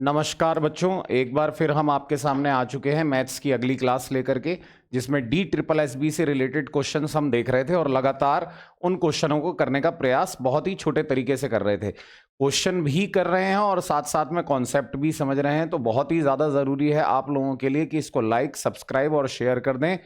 नमस्कार बच्चों, एक बार फिर हम आपके सामने आ चुके हैं मैथ्स की अगली क्लास लेकर के, जिसमें DSSB से रिलेटेड क्वेश्चंस हम देख रहे थे और लगातार उन क्वेश्चनों को करने का प्रयास बहुत ही छोटे तरीके से कर रहे थे। क्वेश्चन भी कर रहे हैं और साथ साथ में कॉन्सेप्ट भी समझ रहे हैं, तो बहुत ही ज़्यादा ज़रूरी है आप लोगों के लिए कि इसको लाइक, सब्सक्राइब और शेयर कर दें।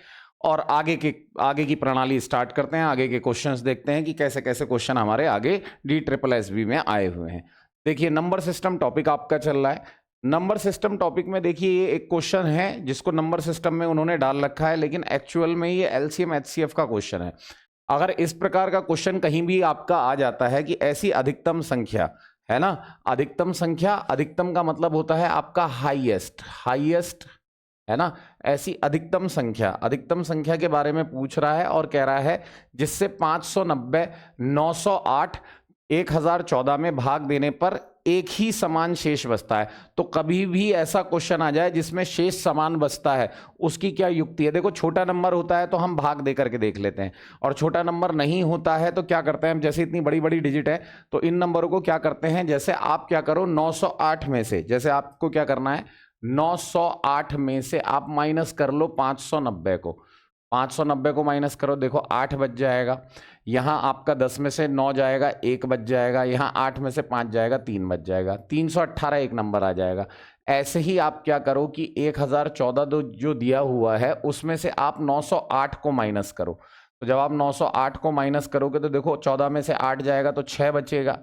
और आगे की प्रणाली स्टार्ट करते हैं। आगे के क्वेश्चंस देखते हैं कि कैसे कैसे क्वेश्चन हमारे आगे DSSB में आए हुए हैं। देखिए, नंबर सिस्टम टॉपिक आपका चल रहा है। नंबर सिस्टम टॉपिक में देखिए, ये एक क्वेश्चन है जिसको नंबर सिस्टम में उन्होंने डाल रखा है, लेकिन एक्चुअल में ये LCM HCF का क्वेश्चन है। अगर इस प्रकार का क्वेश्चन कहीं भी आपका आ जाता है कि ऐसी अधिकतम संख्या है ना, अधिकतम संख्या, अधिकतम का मतलब होता है आपका हाईएस्ट, हाईएस्ट है ना। ऐसी अधिकतम संख्या के बारे में पूछ रहा है और कह रहा है जिससे 590, 908, 1014 में भाग देने पर एक ही समान शेष बचता है। तो कभी भी ऐसा क्वेश्चन आ जाए जिसमें शेष समान बचता है, उसकी क्या युक्ति है। देखो, छोटा नंबर होता है तो हम भाग दे करके देख लेते हैं, और छोटा नंबर नहीं होता है तो क्या करते हैं हम, जैसे इतनी बड़ी बड़ी डिजिट है तो इन नंबरों को क्या करते हैं, जैसे आप क्या करो 908 में से, जैसे आपको क्या करना है 908 में से आप माइनस कर लो 590 को, 590 को माइनस करो, देखो 8 बच जाएगा। यहाँ आपका 10 में से 9 जाएगा, 1 बच जाएगा। यहाँ 8 में से 5 जाएगा, 3 बच जाएगा। 318 एक नंबर आ जाएगा। ऐसे ही आप क्या करो कि 1014 जो दिया हुआ है उसमें से आप 908 को माइनस करो। तो जब आप 908 को माइनस करोगे तो देखो 14 में से 8 जाएगा तो 6 बचेगा,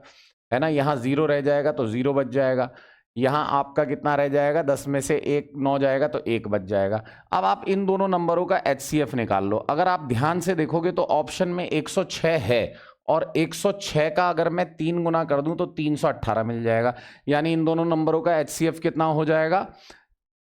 है ना। यहाँ 0 रह जाएगा तो 0 बच जाएगा। यहाँ आपका कितना रह जाएगा, 10 में से 1 9 जाएगा तो 1 बच जाएगा। अब आप इन दोनों नंबरों का HCF निकाल लो। अगर आप ध्यान से देखोगे तो ऑप्शन में 106 है, और 106 का अगर मैं 3 गुना कर दूं तो 318 मिल जाएगा। यानी इन दोनों नंबरों का HCF कितना हो जाएगा,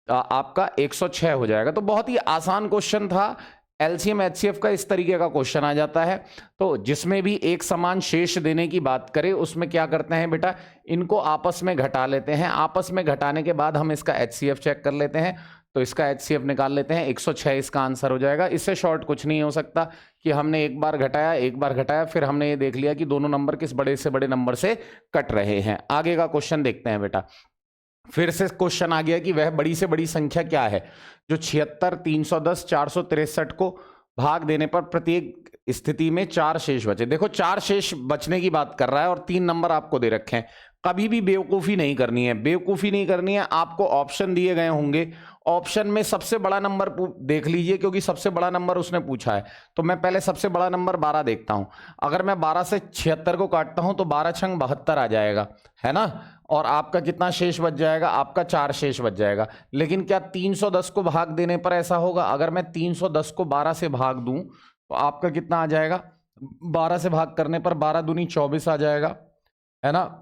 आपका 106 हो जाएगा। तो बहुत ही आसान क्वेश्चन था। LCM HCF का इस तरीके का क्वेश्चन आ जाता है। तो जिसमें भी एक समान शेष देने की बात करें उसमें क्या करते हैं बेटा, इनको आपस में घटा लेते हैं। आपस में घटाने के बाद हम इसका HCF चेक कर लेते हैं। तो इसका HCF निकाल लेते हैं, 106 इसका आंसर हो जाएगा। इससे शॉर्ट कुछ नहीं हो सकता कि हमने एक बार घटाया, फिर हमने ये देख लिया कि दोनों नंबर किस बड़े से बड़े नंबर से कट रहे हैं। आगे का क्वेश्चन देखते हैं बेटा। फिर से क्वेश्चन आ गया कि वह बड़ी से बड़ी संख्या क्या है जो 76, 310, 463 को भाग देने पर प्रत्येक स्थिति में 4 शेष बचे। देखो, 4 शेष बचने की बात कर रहा है और 3 नंबर आपको दे रखे हैं। कभी भी बेवकूफ़ी नहीं करनी है, बेवकूफ़ी नहीं करनी है। आपको ऑप्शन दिए गए होंगे, ऑप्शन में सबसे बड़ा नंबर देख लीजिए, क्योंकि सबसे बड़ा नंबर उसने पूछा है। तो मैं पहले सबसे बड़ा नंबर 12 देखता हूं। अगर मैं 12 से 76 को काटता हूं तो 12 छंग 72 आ जाएगा, है ना। और आपका कितना शेष बच जाएगा, आपका 4 शेष बच जाएगा। लेकिन क्या 310 को भाग देने पर ऐसा होगा, अगर मैं 310 को 12 से भाग दूं तो आपका कितना आ जाएगा, 12 से भाग करने पर 12 दूनी 24 आ जाएगा, है ना।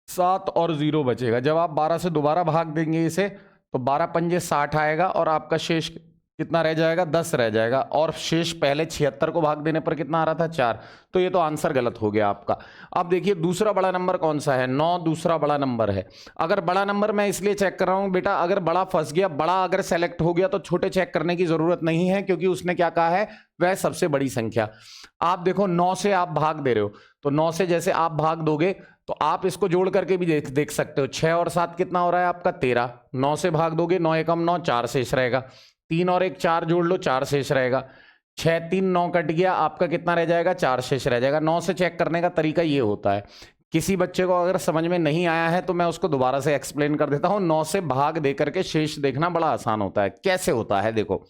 7 और 0 बचेगा। जब आप 12 से दोबारा भाग देंगे इसे तो 12 पंजे 60 आएगा, और आपका शेष कितना रह जाएगा, 10 रह जाएगा। और शेष पहले 76 को भाग देने पर कितना आ रहा था, 4। तो ये तो आंसर गलत हो गया आपका। अब देखिए दूसरा बड़ा नंबर कौन सा है, 9 दूसरा बड़ा नंबर है। अगर बड़ा नंबर मैं इसलिए चेक कर रहा हूं बेटा, अगर बड़ा फंस गया, बड़ा अगर सेलेक्ट हो गया तो छोटे चेक करने की जरूरत नहीं है, क्योंकि उसने क्या कहा है, वह सबसे बड़ी संख्या। आप देखो 9 से आप भाग दे रहे हो, तो 9 से जैसे आप भाग दोगे तो आप इसको जोड़ करके भी देख सकते हो। 6 और 7 कितना हो रहा है आपका, 13। 9 से भाग दोगे, 9 एकम 9, 4 शेष रहेगा। 3 और 1 4 जोड़ लो, 4 शेष रहेगा। 6 3 9 कट गया, आपका कितना रह जाएगा, 4 शेष रह जाएगा। 9 से चेक करने का तरीका ये होता है। किसी बच्चे को अगर समझ में नहीं आया है तो मैं उसको दोबारा से एक्सप्लेन कर देता हूं। 9 से भाग दे करके शेष देखना बड़ा आसान होता है। कैसे होता है देखो,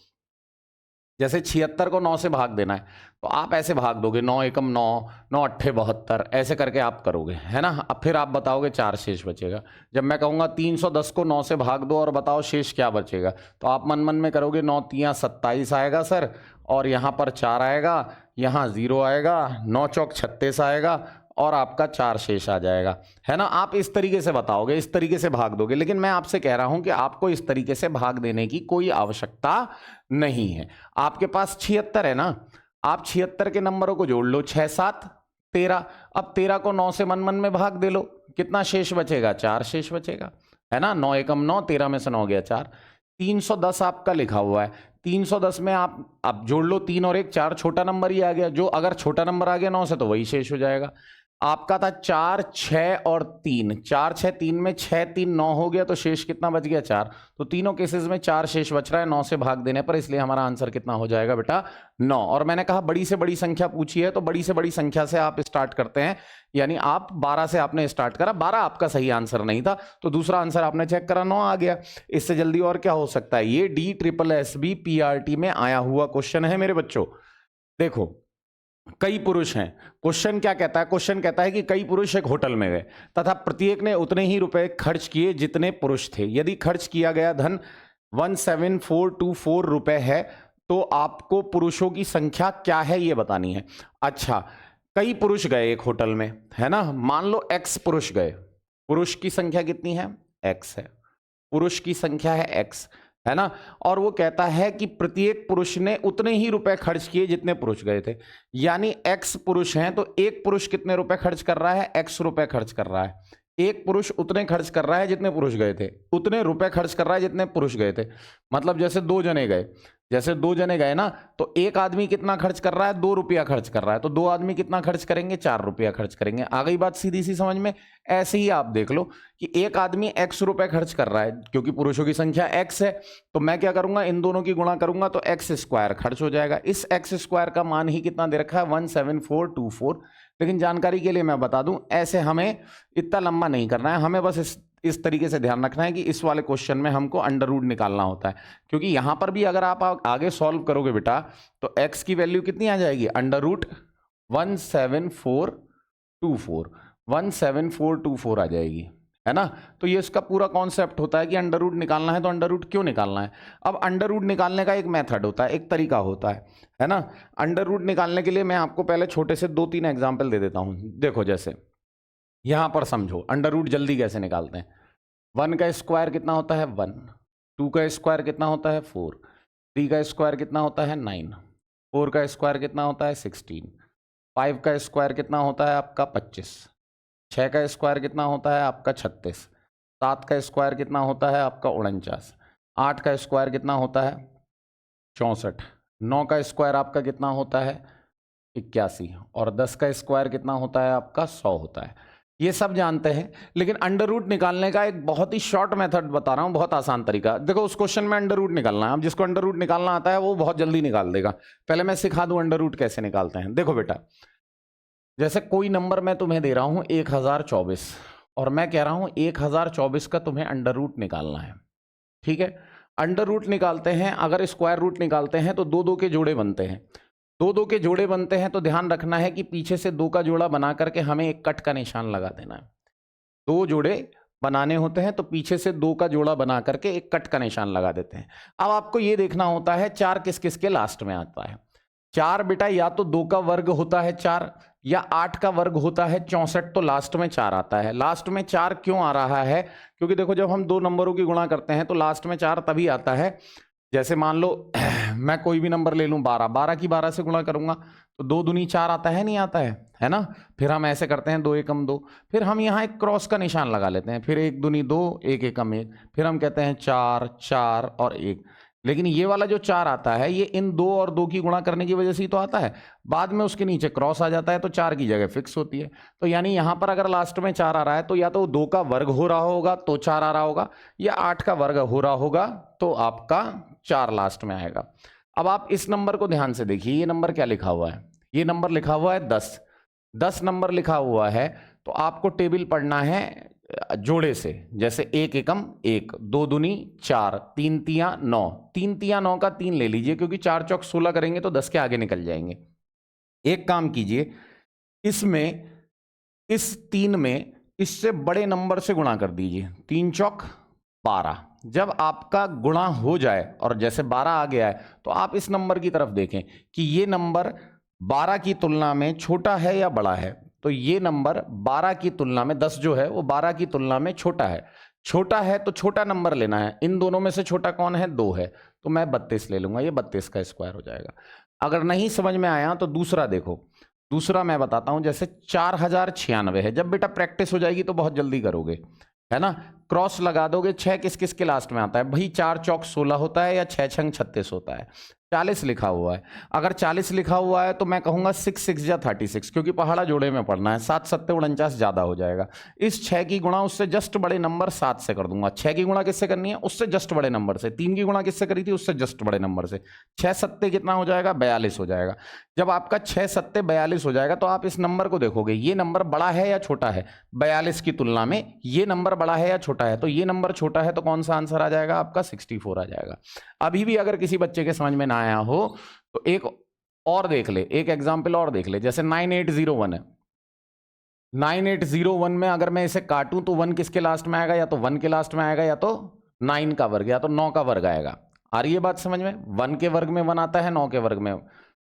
जैसे 76 को 9 से भाग देना है तो आप ऐसे भाग दोगे, 9 एकम 9, 9 अट्ठे 72, ऐसे करके आप करोगे, है ना। अब फिर आप बताओगे 4 शेष बचेगा। जब मैं कहूँगा 310 को 9 से भाग दो और बताओ शेष क्या बचेगा, तो आप मन मन में करोगे 9 तियाँ 27 आएगा सर, और यहाँ पर 4 आएगा, यहाँ 0 आएगा, 9 चौक 36 आएगा, और आपका 4 शेष आ जाएगा, है ना। आप इस तरीके से बताओगे, इस तरीके से भाग दोगे। लेकिन मैं आपसे कह रहा हूं कि आपको इस तरीके से भाग देने की कोई आवश्यकता नहीं है। आपके पास 76 है ना, आप 76 के नंबरों को जोड़ लो, 6 7 13। अब 13 को 9 से मन मन में भाग दे लो, कितना शेष बचेगा, 4 शेष बचेगा, है ना। 9 एकम 9, 13 में से 9 गया 4। 310 आपका लिखा हुआ है। 310 में आप जोड़ लो, 3 और 1 4, छोटा नंबर ही आ गया। जो अगर छोटा नंबर आ गया 9 से तो वही शेष हो जाएगा। आपका था 4 6 और 3, 4 6 3 में 6 3 9 हो गया, तो शेष कितना बच गया 4। तो तीनों केसेस में 4 शेष बच रहा है 9 से भाग देने पर, इसलिए हमारा आंसर कितना हो जाएगा बेटा 9। और मैंने कहा बड़ी से बड़ी संख्या पूछी है तो बड़ी से बड़ी संख्या से आप स्टार्ट करते हैं, यानी आप 12 से आपने स्टार्ट करा, 12 आपका सही आंसर नहीं था, तो दूसरा आंसर आपने चेक करा 9 आ गया। इससे जल्दी और क्या हो सकता है? ये DSSB PRT में आया हुआ क्वेश्चन है मेरे बच्चों। देखो कई पुरुष हैं, क्वेश्चन क्या कहता है? क्वेश्चन कहता है कि कई पुरुष एक होटल में गए तथा प्रत्येक ने उतने ही रुपए खर्च किए जितने पुरुष थे। यदि खर्च किया गया धन 17424 रुपए है तो आपको पुरुषों की संख्या क्या है ये बतानी है। अच्छा, कई पुरुष गए एक होटल में, है ना, मान लो X पुरुष गए, पुरुष की संख्या कितनी है? X है, पुरुष की संख्या है X, है ना, और वो कहता है कि प्रत्येक पुरुष ने उतने ही रुपए खर्च किए जितने पुरुष गए थे। यानी X पुरुष हैं तो एक पुरुष कितने रुपए खर्च कर रहा है? X रुपए खर्च कर रहा है। एक पुरुष उतने खर्च कर रहा है जितने पुरुष गए थे, उतने रुपए खर्च कर रहा है जितने पुरुष गए थे। मतलब जैसे दो जने गए ना, तो एक आदमी कितना खर्च कर रहा है? 2 रुपया खर्च कर रहा है, तो दो आदमी कितना खर्च करेंगे? 4 रुपया खर्च करेंगे। आ गई बात सीधी सी समझ में? ऐसे ही आप देख लो कि एक आदमी X रुपए खर्च कर रहा है, क्योंकि पुरुषों की संख्या X है, तो मैं क्या करूंगा? इन दोनों की गुणा करूंगा तो X स्क्वायर खर्च हो जाएगा। इस X स्क्वायर का मान ही कितना दे रखा है? 17424। लेकिन जानकारी के लिए मैं बता दूं, ऐसे हमें इतना लंबा नहीं करना है, हमें बस इस तरीके से ध्यान रखना है कि इस वाले क्वेश्चन में हमको अंडर रूट निकालना होता है, क्योंकि यहां पर भी अगर आप आगे सॉल्व करोगे बेटा तो x की वैल्यू कितनी आ जाएगी? अंडर रूट 17424 आ जाएगी, है ना। तो ये इसका पूरा कॉन्सेप्ट होता है कि अंडर रूट निकालना है तो अंडर रूट क्यों निकालना है। अब अंडर रूट निकालने का एक मेथड होता है, एक तरीका होता है ना। अंडर रूट निकालने के लिए मैं आपको पहले छोटे से 2-3 एग्जाम्पल दे देता हूं। देखो जैसे यहां पर समझो अंडर रूट जल्दी कैसे निकालते हैं। 1 का स्क्वायर कितना होता है? 1। 2 का स्क्वायर कितना होता है? 4। 3 का स्क्वायर कितना होता है? 9। 4 का स्क्वायर कितना होता है? 16। 5 का स्क्वायर कितना होता है आपका? 25। 6 का स्क्वायर कितना होता है आपका? 36। 7 का स्क्वायर कितना होता है आपका? 49। 8 का स्क्वायर कितना होता है? 64। 9 का स्क्वायर आपका कितना होता है? 81। और 10 का स्क्वायर कितना होता है आपका? 100 होता है। ये सब जानते हैं, लेकिन अंडर रूट निकालने का एक बहुत ही शॉर्ट मेथड बता रहा हूं, बहुत आसान तरीका। देखो उस क्वेश्चन में अंडर रूट निकालना है, अब जिसको अंडर रूट निकालना आता है वो बहुत जल्दी निकाल देगा। पहले मैं सिखा दूं अंडर रूट कैसे निकालते हैं। देखो बेटा, जैसे कोई नंबर मैं तुम्हें दे रहा हूं 1024 और मैं कह रहा हूं 1024 का तुम्हें अंडर रूट निकालना है, ठीक है। अंडर रूट निकालते हैं, अगर स्क्वायर रूट निकालते हैं तो 2 2 के जोड़े बनते हैं। 2 2 के जोड़े बनते हैं तो ध्यान रखना है कि पीछे से 2 का जोड़ा बना करके हमें एक कट का निशान लगा देना है। 2 जोड़े बनाने होते हैं तो पीछे से 2 का जोड़ा बना करके एक कट का निशान लगा देते हैं। अब आपको ये देखना होता है 4 किस किस के लास्ट में आता है। 4 बेटा या तो 2 का वर्ग होता है 4, या 8 का वर्ग होता है 64, तो लास्ट में 4 आता है। लास्ट में 4 क्यों आ रहा है? क्योंकि देखो जब हम 2 नंबरों की गुणा करते हैं तो लास्ट में 4 तभी आता है। जैसे मान लो मैं कोई भी नंबर ले लूं 12, 12 की 12 से गुणा करूंगा तो 2 दूनी 4 आता है, नहीं आता है ना। फिर हम ऐसे करते हैं 2 एकम 2, फिर हम यहाँ एक क्रॉस का निशान लगा लेते हैं, फिर 1 दूनी 2, 1 एकम 1, फिर हम कहते हैं 4 4 और 1। लेकिन ये वाला जो 4 आता है ये इन 2 और 2 की गुणा करने की वजह से ही तो आता है, बाद में उसके नीचे क्रॉस आ जाता है तो 4 की जगह फिक्स होती है। तो यानी यहां पर अगर लास्ट में 4 आ रहा है तो या तो 2 का वर्ग हो रहा होगा तो 4 आ रहा होगा, या 8 का वर्ग हो रहा होगा तो आपका 4 लास्ट में आएगा। अब आप इस नंबर को ध्यान से देखिए, ये नंबर क्या लिखा हुआ है? ये नंबर लिखा हुआ है 10। 10 नंबर लिखा हुआ है तो आपको टेबल पढ़ना है जोड़े से। जैसे 1 एकम 1, 2 दूनी 4, 3 तिया 9, 3 तिया 9 का 3 ले लीजिए, क्योंकि 4 चौक 16 करेंगे तो 10 के आगे निकल जाएंगे। एक काम कीजिए, इसमें इस 3 में इससे बड़े नंबर से गुणा कर दीजिए। 3 चौक 12। जब आपका गुणा हो जाए और जैसे 12 आ गया है तो आप इस नंबर की तरफ देखें कि ये नंबर 12 की तुलना में छोटा है या बड़ा है। तो ये नंबर 12 की तुलना में, 10 जो है वो 12 की तुलना में छोटा है। छोटा है तो छोटा नंबर लेना है। इन दोनों में से छोटा कौन है? 2 है, तो मैं 32 ले लूंगा। ये 32 का स्क्वायर हो जाएगा। अगर नहीं समझ में आया तो दूसरा देखो, दूसरा मैं बताता हूं। जैसे 4096 है, जब बेटा प्रैक्टिस हो जाएगी तो बहुत जल्दी करोगे, है ना। क्रॉस लगा दोगे, 6 किस किस के लास्ट में आता है? भाई 4 चौक 16 होता है या 6 छंग 36 होता है? 40 लिखा हुआ है। अगर 40 लिखा हुआ है तो मैं कहूंगा 6 6 या 36, क्योंकि पहाड़ा जोड़े में पढ़ना है। 7 7 49 ज्यादा हो जाएगा। इस 6 की गुणा उससे जस्ट बड़े नंबर 7 से कर दूंगा। 6 की गुणा किससे करनी है? उससे जस्ट बड़े नंबर से। 3 की गुणा किससे करी थी? उससे जस्ट बड़े नंबर से। 6 सत्ते कितना हो जाएगा? 42 हो जाएगा। जब आपका 6 सत्ते 42 हो जाएगा तो आप इस नंबर को देखोगे, ये नंबर बड़ा है या छोटा है? 42 की तुलना में ये नंबर बड़ा है या छोटा है? तो ये नंबर छोटा है, तो कौन सा आंसर आ जाएगा आपका? 64 आ जाएगा। अभी भी अगर किसी बच्चे के समझ में ना आया हो तो एक और देख ले, एक एग्जाम्पल और देख ले। जैसे 9801 है। 9801 में अगर मैं इसे काटूं तो 1 किसके लास्ट में आएगा? या तो 1 के लास्ट में आएगा, या तो 9 का वर्ग, या तो 9 का वर्ग आएगा। आ रही है बात समझ में? 1 के वर्ग में 1 आता है, 9 के वर्ग में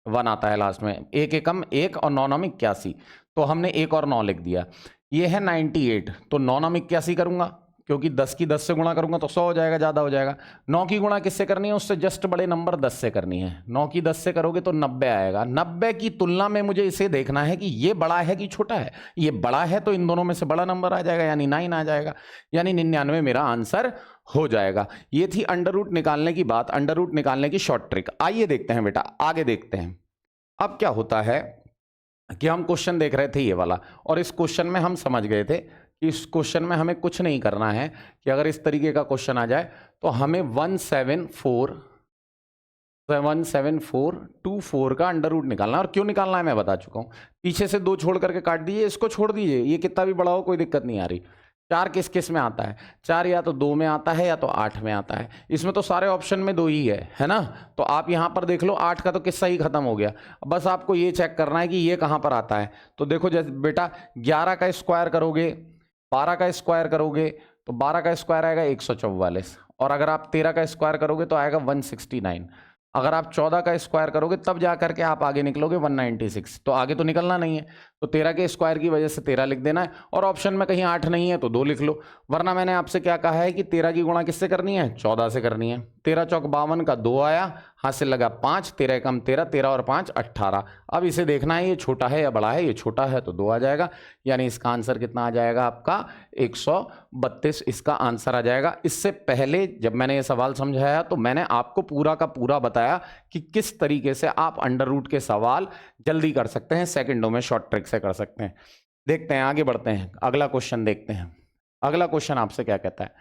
1 आता है लास्ट में। एक एकम 1 और 9 9 81, तो हमने 1 और 9 लिख दिया। ये है 98, तो 9 9 81 करूंगा, क्योंकि 10 की 10 से गुणा करूंगा तो 100 हो जाएगा, ज्यादा हो जाएगा। 9 की गुणा किससे करनी है? उससे जस्ट बड़े नंबर 10 से करनी है। 9 की 10 से करोगे तो 90 आएगा। 90 की तुलना में मुझे इसे देखना है कि ये बड़ा है कि छोटा है। ये बड़ा है तो इन दोनों में से बड़ा नंबर आ जाएगा, यानी 9 आ जाएगा, यानी 99 मेरा आंसर हो जाएगा। ये थी अंडर रूट निकालने की बात, अंडर रूट निकालने की शॉर्ट ट्रिक। आइए देखते हैं बेटा, आगे देखते हैं। अब क्या होता है कि हम क्वेश्चन देख रहे थे ये वाला, और इस क्वेश्चन में हम समझ गए थे कि इस क्वेश्चन में हमें कुछ नहीं करना है, कि अगर इस तरीके का क्वेश्चन आ जाए तो हमें 17424 का अंडर रूट निकालना है। और क्यों निकालना है मैं बता चुका हूं। पीछे से 2 छोड़ करके काट दीजिए, इसको छोड़ दीजिए, ये कितना भी बड़ा हो कोई दिक्कत नहीं आ रही। 4 किस किस में आता है? 4 या तो 2 में आता है या तो 8 में आता है। इसमें तो सारे ऑप्शन में 2 ही है ना? तो आप यहां पर देख लो, 8 का तो किस्सा ही खत्म हो गया। बस आपको ये चेक करना है कि ये कहां पर आता है। तो देखो, जैसे बेटा 11 का स्क्वायर करोगे, 12 का स्क्वायर करोगे तो 12 का स्क्वायर आएगा 144, और अगर आप 13 का स्क्वायर करोगे तो आएगा 169। अगर आप 14 का स्क्वायर करोगे तब जा करके आप आगे निकलोगे 196। तो आगे तो निकलना नहीं है, तो 13 के स्क्वायर की वजह से 13 लिख देना है, और ऑप्शन में कहीं 8 नहीं है तो 2 लिख लो। वरना मैंने आपसे क्या कहा है कि 13 की गुणा किससे करनी है? 14 से करनी है। 13 चौक 52 का 2 आया, हाथ से लगा 5, 13 एकम 13, 13 और 5 18। अब इसे देखना है ये छोटा है या बड़ा है। ये छोटा है तो 2 आ जाएगा, यानी इसका आंसर कितना आ जाएगा आपका? 132 इसका आंसर आ जाएगा। इससे पहले जब मैंने ये सवाल समझाया तो मैंने आपको पूरा का पूरा बताया कि किस तरीके से आप अंडर रूट के सवाल जल्दी कर सकते हैं, सेकंडों में शॉर्ट ट्रिक से कर सकते हैं। देखते हैं, आगे बढ़ते हैं, अगला क्वेश्चन देखते हैं। अगला क्वेश्चन आपसे क्या कहता है?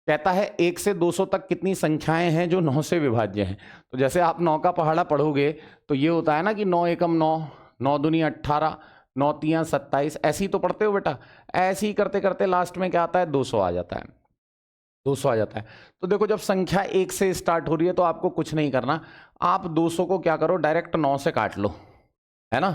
कहता है 1 से 200 तक कितनी संख्याएं हैं जो 9 से विभाज्य हैं? तो जैसे आप 9 का पहाड़ा पढ़ोगे तो ये होता है ना कि 9 एकम 9, 9 दूनी 18, 9 तियां 27, ऐसे ही तो पढ़ते हो बेटा। ऐसे ही करते करते लास्ट में क्या आता है? 200 आ जाता है। 200 आ जाता है। तो देखो, जब संख्या 1 से स्टार्ट हो रही है तो आपको कुछ नहीं करना, आप 200 को क्या करो, डायरेक्ट 9 से काट लो, है ना?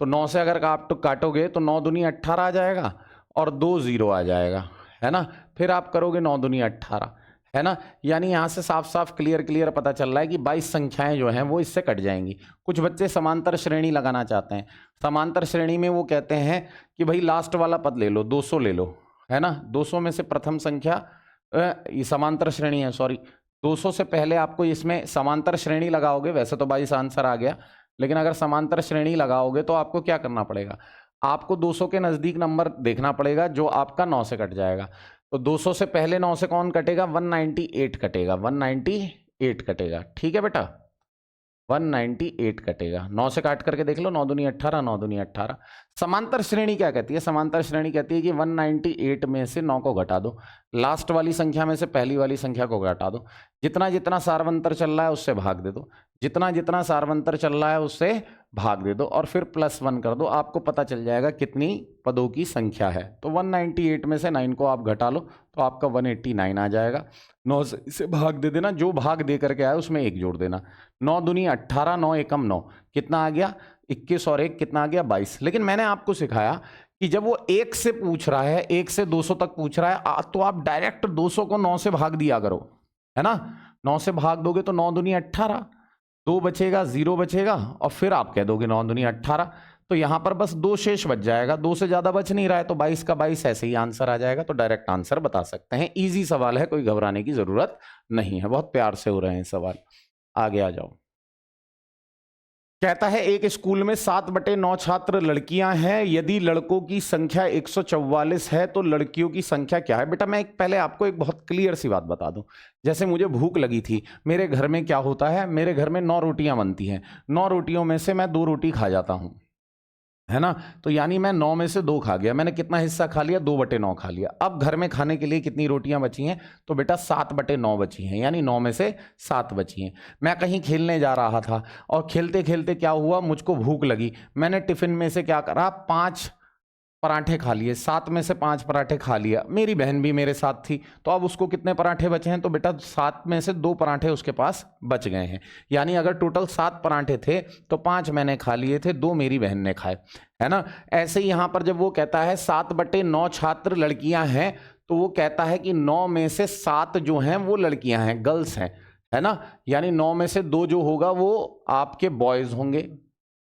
तो 9 से अगर आप काटोगे तो 9 दूनी 18 आ जाएगा और 2 0 आ जाएगा, है ना? फिर आप करोगे 9 दूनी 18, है ना? यानी यहां से साफ साफ क्लियर पता चल रहा है कि 22 संख्याएं जो हैं वो इससे कट जाएंगी। कुछ बच्चे समांतर श्रेणी लगाना चाहते हैं। समांतर श्रेणी में वो कहते हैं कि भाई लास्ट वाला पद ले लो, 200 ले लो, है ना? 200 में से प्रथम संख्या, ये समांतर श्रेणी है, सॉरी, 200 से पहले आपको इसमें समांतर श्रेणी लगाओगे, वैसे तो 22 आंसर आ गया, लेकिन अगर समांतर श्रेणी लगाओगे तो आपको क्या करना पड़ेगा? आपको 200 के नजदीक नंबर देखना पड़ेगा जो आपका 9 से कट जाएगा। तो 200 से पहले 9 से कौन कटेगा? 198 कटेगा, 198 कटेगा। ठीक है बेटा, 198 कटेगा। 9 से काट करके देख लो, 9 दूनी 18, 9 दूनी 18। समांतर श्रेणी क्या कहती है? समांतर श्रेणी कहती है कि 198 में से 9 को घटा दो, लास्ट वाली संख्या में से पहली वाली संख्या को घटा दो, जितना जितना सार्वंतर चल रहा है उससे भाग दे दो, जितना जितना सार्वंतर चल रहा है उससे भाग दे दो, और फिर +1 कर दो। आपको पता चल जाएगा कितनी पदों की संख्या है। तो 198 में से 9 को आप घटा लो तो आपका 189 आ जाएगा। 9 से इसे भाग दे देना, जो भाग दे करके आया उसमें 1 जोड़ देना। 9 दूनी 18, 9 एकम 9, कितना आ गया? 21 और 1 कितना आ गया? 22। लेकिन मैंने आपको सिखाया कि जब वो 1 से पूछ रहा है, 1 से 200 तक पूछ रहा है, तो आप डायरेक्ट 200 को 9 से भाग दिया करो, है ना? 9 से भाग दोगे तो 9 दूनी 18, 2 बचेगा, 0 बचेगा, और फिर आप कह दोगे 9 दूनी 18। तो यहां पर बस 2 शेष बच जाएगा, 2 से ज्यादा बच नहीं रहा है, तो 22 का 22 ऐसे ही आंसर आ जाएगा। तो डायरेक्ट आंसर बता सकते हैं। इजी सवाल है, कोई घबराने की जरूरत नहीं है, बहुत प्यार से हो रहे हैं सवाल। आगे आ जाओ। कहता है एक स्कूल में 7/9 छात्र लड़कियां हैं, यदि लड़कों की संख्या 144 है तो लड़कियों की संख्या क्या है। बेटा मैं पहले आपको एक बहुत क्लियर सी बात बता दूं, जैसे मुझे भूख लगी थी, मेरे घर में क्या होता है, मेरे घर में 9 रोटियां बनती हैं, 9 रोटियों में से मैं 2 रोटी खा जाता हूं, है ना। तो यानी मैं 9 में से 2 खा गया, मैंने कितना हिस्सा खा लिया, 2/9 खा लिया। अब घर में खाने के लिए कितनी रोटियां बची हैं, तो बेटा 7/9 बची हैं, यानी 9 में से 7 बची हैं। मैं कहीं खेलने जा रहा था और खेलते खेलते क्या हुआ, मुझको भूख लगी, मैंने टिफिन में से क्या करा, 5 पराठे खा लिए, 7 में से 5 पराठे खा लिया। मेरी बहन भी मेरे साथ थी, तो अब उसको कितने पराठे बचे हैं, तो बेटा 7 में से 2 पराठे उसके पास बच गए हैं। यानी अगर टोटल 7 पराठे थे तो 5 मैंने खा लिए थे, 2 मेरी बहन ने खाए, है ना। ऐसे ही यहां पर जब वो कहता है 7/9 छात्र लड़कियां हैं, तो वो कहता है कि 9 में से 7 जो हैं वो लड़कियां हैं, गर्ल्स हैं, है ना। यानी 9 में से 2 जो होगा वो आपके बॉयज होंगे,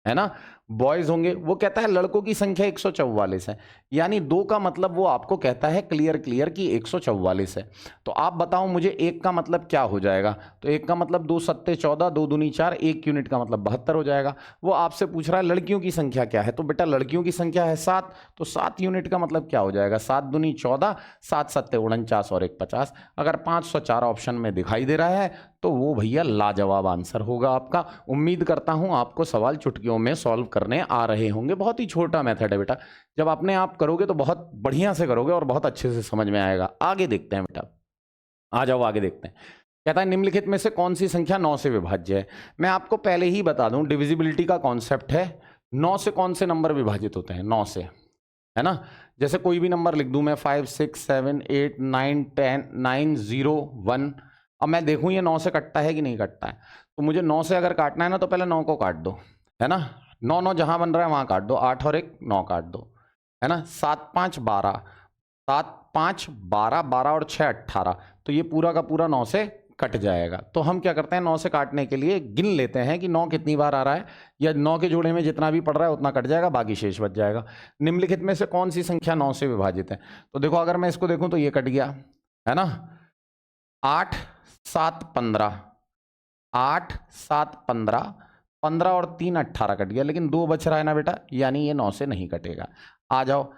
है ना, बॉयज होंगे। वो कहता है लड़कों की संख्या 144 है, यानी 2 का मतलब वो आपको कहता है क्लियर कि 144 है। तो आप बताओ मुझे 1 का मतलब क्या हो जाएगा, तो 1 का मतलब 2 सत्ते 14, 2 दूनी 4, 1 यूनिट का मतलब 72 हो जाएगा। वो आपसे पूछ रहा है लड़कियों की संख्या क्या है, तो बेटा लड़कियों की संख्या है 7, तो 7 यूनिट का मतलब क्या हो जाएगा, 7 दूनी 14, 7 सत्ते 49 और 1 50। अगर 504 ऑप्शन में दिखाई दे रहा है तो वो भैया लाजवाब आंसर होगा आपका। उम्मीद करता हूं आपको सवाल चुटकियों में सॉल्व करने आ रहे होंगे। बहुत ही छोटा मेथड है बेटा, जब अपने आप करोगे तो बहुत बढ़िया से करोगे और बहुत अच्छे से समझ में आएगा। आगे देखते हैं बेटा, आ जाओ आगे देखते हैं। कहता है निम्नलिखित में से कौन सी संख्या 9 से विभाज्य है। मैं आपको पहले ही बता दूं, डिविजिबिलिटी का कॉन्सेप्ट है, 9 से कौन से नंबर विभाजित होते हैं, 9 से, है ना। जैसे कोई भी नंबर लिख दूं मैं, 5 6 7 8 9 10 9 0 1। अब मैं देखूं ये 9 से कटता है कि नहीं कटता है, तो मुझे 9 से अगर काटना है ना, तो पहले 9 को काट दो, है ना। 9 9 जहां बन रहा है वहां काट दो, 8 और 1 9 काट दो, है ना। 7 5 12, 7 5 12, 12 और 6 18, तो ये पूरा का पूरा 9 से कट जाएगा। तो हम क्या करते हैं, 9 से काटने के लिए गिन लेते हैं कि 9 कितनी बार आ रहा है, या 9 के जोड़े में जितना भी पड़ रहा है उतना कट जाएगा, बाकी शेष बच जाएगा। निम्नलिखित में से कौन सी संख्या 9 से विभाजित है, तो देखो अगर मैं इसको देखूं तो ये कट गया, है ना। 8 7 15, 8 7 15, 15 और 3 18 कट गया, लेकिन 2 बच रहा है ना बेटा, यानी ये 9 से नहीं कटेगा। आ जाओ,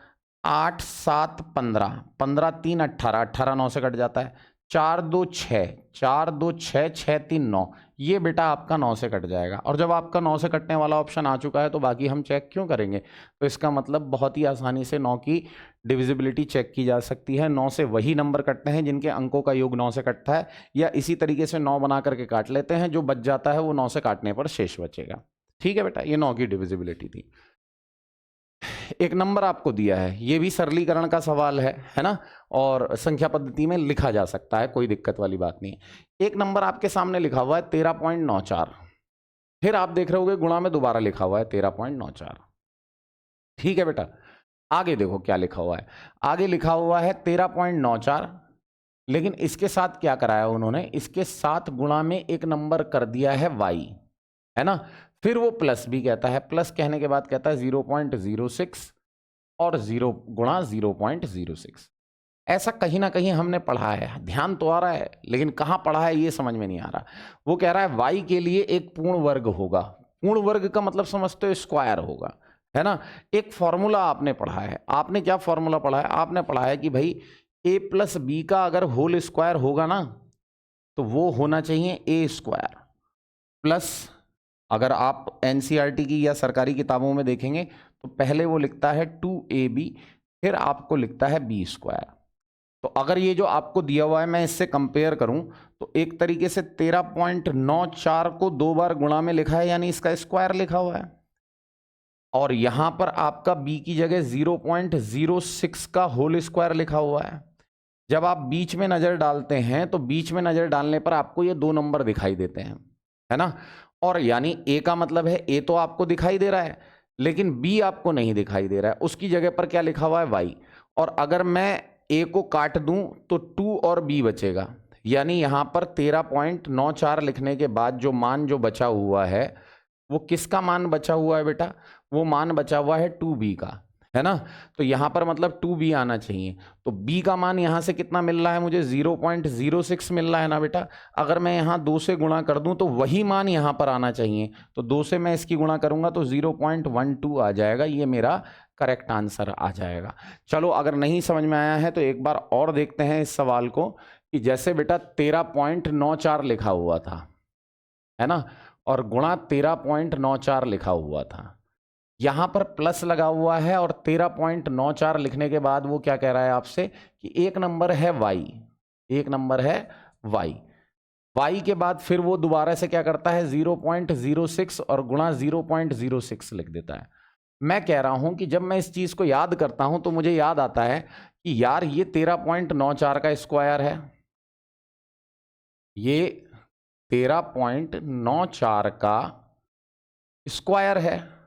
8 7 15, 15 3 18, 18 9 से कट जाता है। 4 2 6, 4 2 6, 6 3 9, ये बेटा आपका 9 से कट जाएगा। और जब आपका 9 से कटने वाला ऑप्शन आ चुका है तो बाकी हम चेक क्यों करेंगे, तो इसका मतलब बहुत ही आसानी से 9 की डिविजिबिलिटी चेक की जा सकती है। 9 से वही नंबर कटते हैं जिनके अंकों का योग 9 से कटता है, या इसी तरीके से 9 बना करके काट लेते हैं, जो बच जाता है वो 9 से काटने पर शेष बचेगा। ठीक है बेटा, ये 9 की डिविजिबिलिटी थी। एक नंबर आपको दिया है, ये भी सरलीकरण का सवाल है ना, और संख्या पद्धति में लिखा जा सकता है, कोई दिक्कत वाली बात नहीं है। एक नंबर आपके सामने लिखा हुआ है 13.94, फिर आप देख रहे होगे गुणा में दोबारा लिखा हुआ है 13.94। ठीक है बेटा, आगे देखो क्या लिखा हुआ है, आगे लिखा हुआ है 13.94, लेकिन इसके साथ क्या कराया उन्होंने, इसके साथ गुणा में एक नंबर कर दिया है y, है ना। फिर वो प्लस भी कहता है, प्लस कहने के बाद कहता है 0.06 और 0 गुणा 0.06। ऐसा कहीं ना कहीं हमने पढ़ा है, ध्यान तो आ रहा है, लेकिन कहाँ पढ़ा है ये समझ में नहीं आ रहा। वो कह रहा है y के लिए एक पूर्ण वर्ग होगा, पूर्ण वर्ग का मतलब समझते हो स्क्वायर होगा, है ना। एक फॉर्मूला आपने पढ़ा है, आपने क्या फॉर्मूला पढ़ा है, आपने पढ़ा है कि भाई a प्लस बी का अगर होल स्क्वायर होगा ना, तो वो होना चाहिए a स्क्वायर प्लस, अगर आप एनसीईआरटी की या सरकारी किताबों में देखेंगे तो पहले वो लिखता है 2ab, फिर आपको लिखता है b स्क्वायर। तो अगर ये जो आपको दिया हुआ है मैं इससे कंपेयर करूं तो एक तरीके से 13.94 को 2 बार गुणा में लिखा है, यानी इसका स्क्वायर लिखा हुआ है, और यहां पर आपका b की जगह 0.06 का होल स्क्वायर लिखा हुआ है। जब आप बीच में नजर डालते हैं तो बीच में नजर डालने पर आपको ये 2 नंबर दिखाई देते हैं, है ना। और यानी a का मतलब है a तो आपको दिखाई दे रहा है, लेकिन b आपको नहीं दिखाई दे रहा है, उसकी जगह पर क्या लिखा हुआ है y। और अगर मैं a को काट दूं तो 2 और b बचेगा, यानी यहां पर 13.94 लिखने के बाद जो मान जो बचा हुआ है वो किसका मान बचा हुआ है बेटा, वो मान बचा हुआ है 2b का, है ना। तो यहां पर मतलब 2b आना चाहिए। तो b का मान यहां से कितना मिल रहा है मुझे, 0.06 मिल रहा है ना बेटा। अगर मैं यहां 2 से गुणा कर दूं तो वही मान यहां पर आना चाहिए। तो 2 से मैं इसकी गुणा करूंगा तो 0.12 आ जाएगा। ये मेरा करेक्ट आंसर आ जाएगा। चलो अगर नहीं समझ में आया है तो एक बार और देखते हैं इस सवाल को, कि जैसे बेटा 13.94 लिखा हुआ था, है ना, और गुणा 13.94 लिखा हुआ था। यहां पर प्लस लगा हुआ है और 13.94 लिखने के बाद वो क्या कह रहा है आपसे कि एक नंबर है y, एक नंबर है y के बाद फिर वो दोबारा से क्या करता है 0.06 और गुणा 0.06 लिख देता है। मैं कह रहा हूं कि जब मैं इस चीज को याद करता हूं तो मुझे याद आता है कि यार ये 13.94 का स्क्वायर है, ये 13.94 का स्क्वायर है,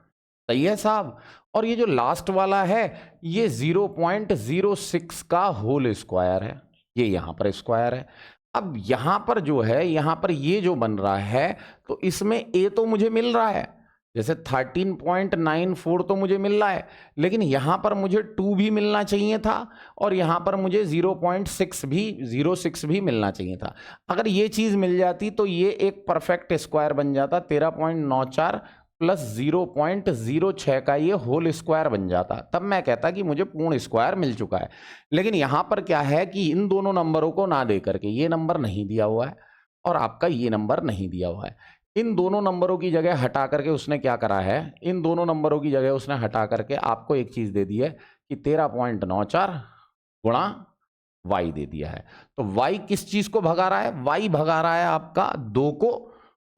सही है साहब। और ये जो लास्ट वाला है ये 0.06 का होल स्क्वायर है, ये यहां पर स्क्वायर है। अब यहां पर जो है, यहां पर ये जो बन रहा है, तो इसमें a तो मुझे मिल रहा है, जैसे 13.94 तो मुझे मिल रहा है, लेकिन यहां पर मुझे 2 भी मिलना चाहिए था और यहां पर मुझे 0.06 भी मिलना चाहिए था। अगर ये चीज मिल जाती तो ये एक परफेक्ट स्क्वायर बन जाता, 13.94 प्लस 0.06 का ये होल स्क्वायर बन जाता। तब मैं कहता कि मुझे पूर्ण स्क्वायर मिल चुका है। लेकिन यहां पर क्या है कि इन दोनों नंबरों को ना दे करके ये नंबर नहीं दिया हुआ है और आपका ये नंबर नहीं दिया हुआ है। इन दोनों नंबरों की जगह हटा करके उसने क्या करा है, इन दोनों नंबरों की जगह उसने हटा करके आपको एक चीज दे दी है कि 13.94 गुणा y दे दिया है। तो y किस चीज को भगा रहा है, y भगा रहा है आपका 2 को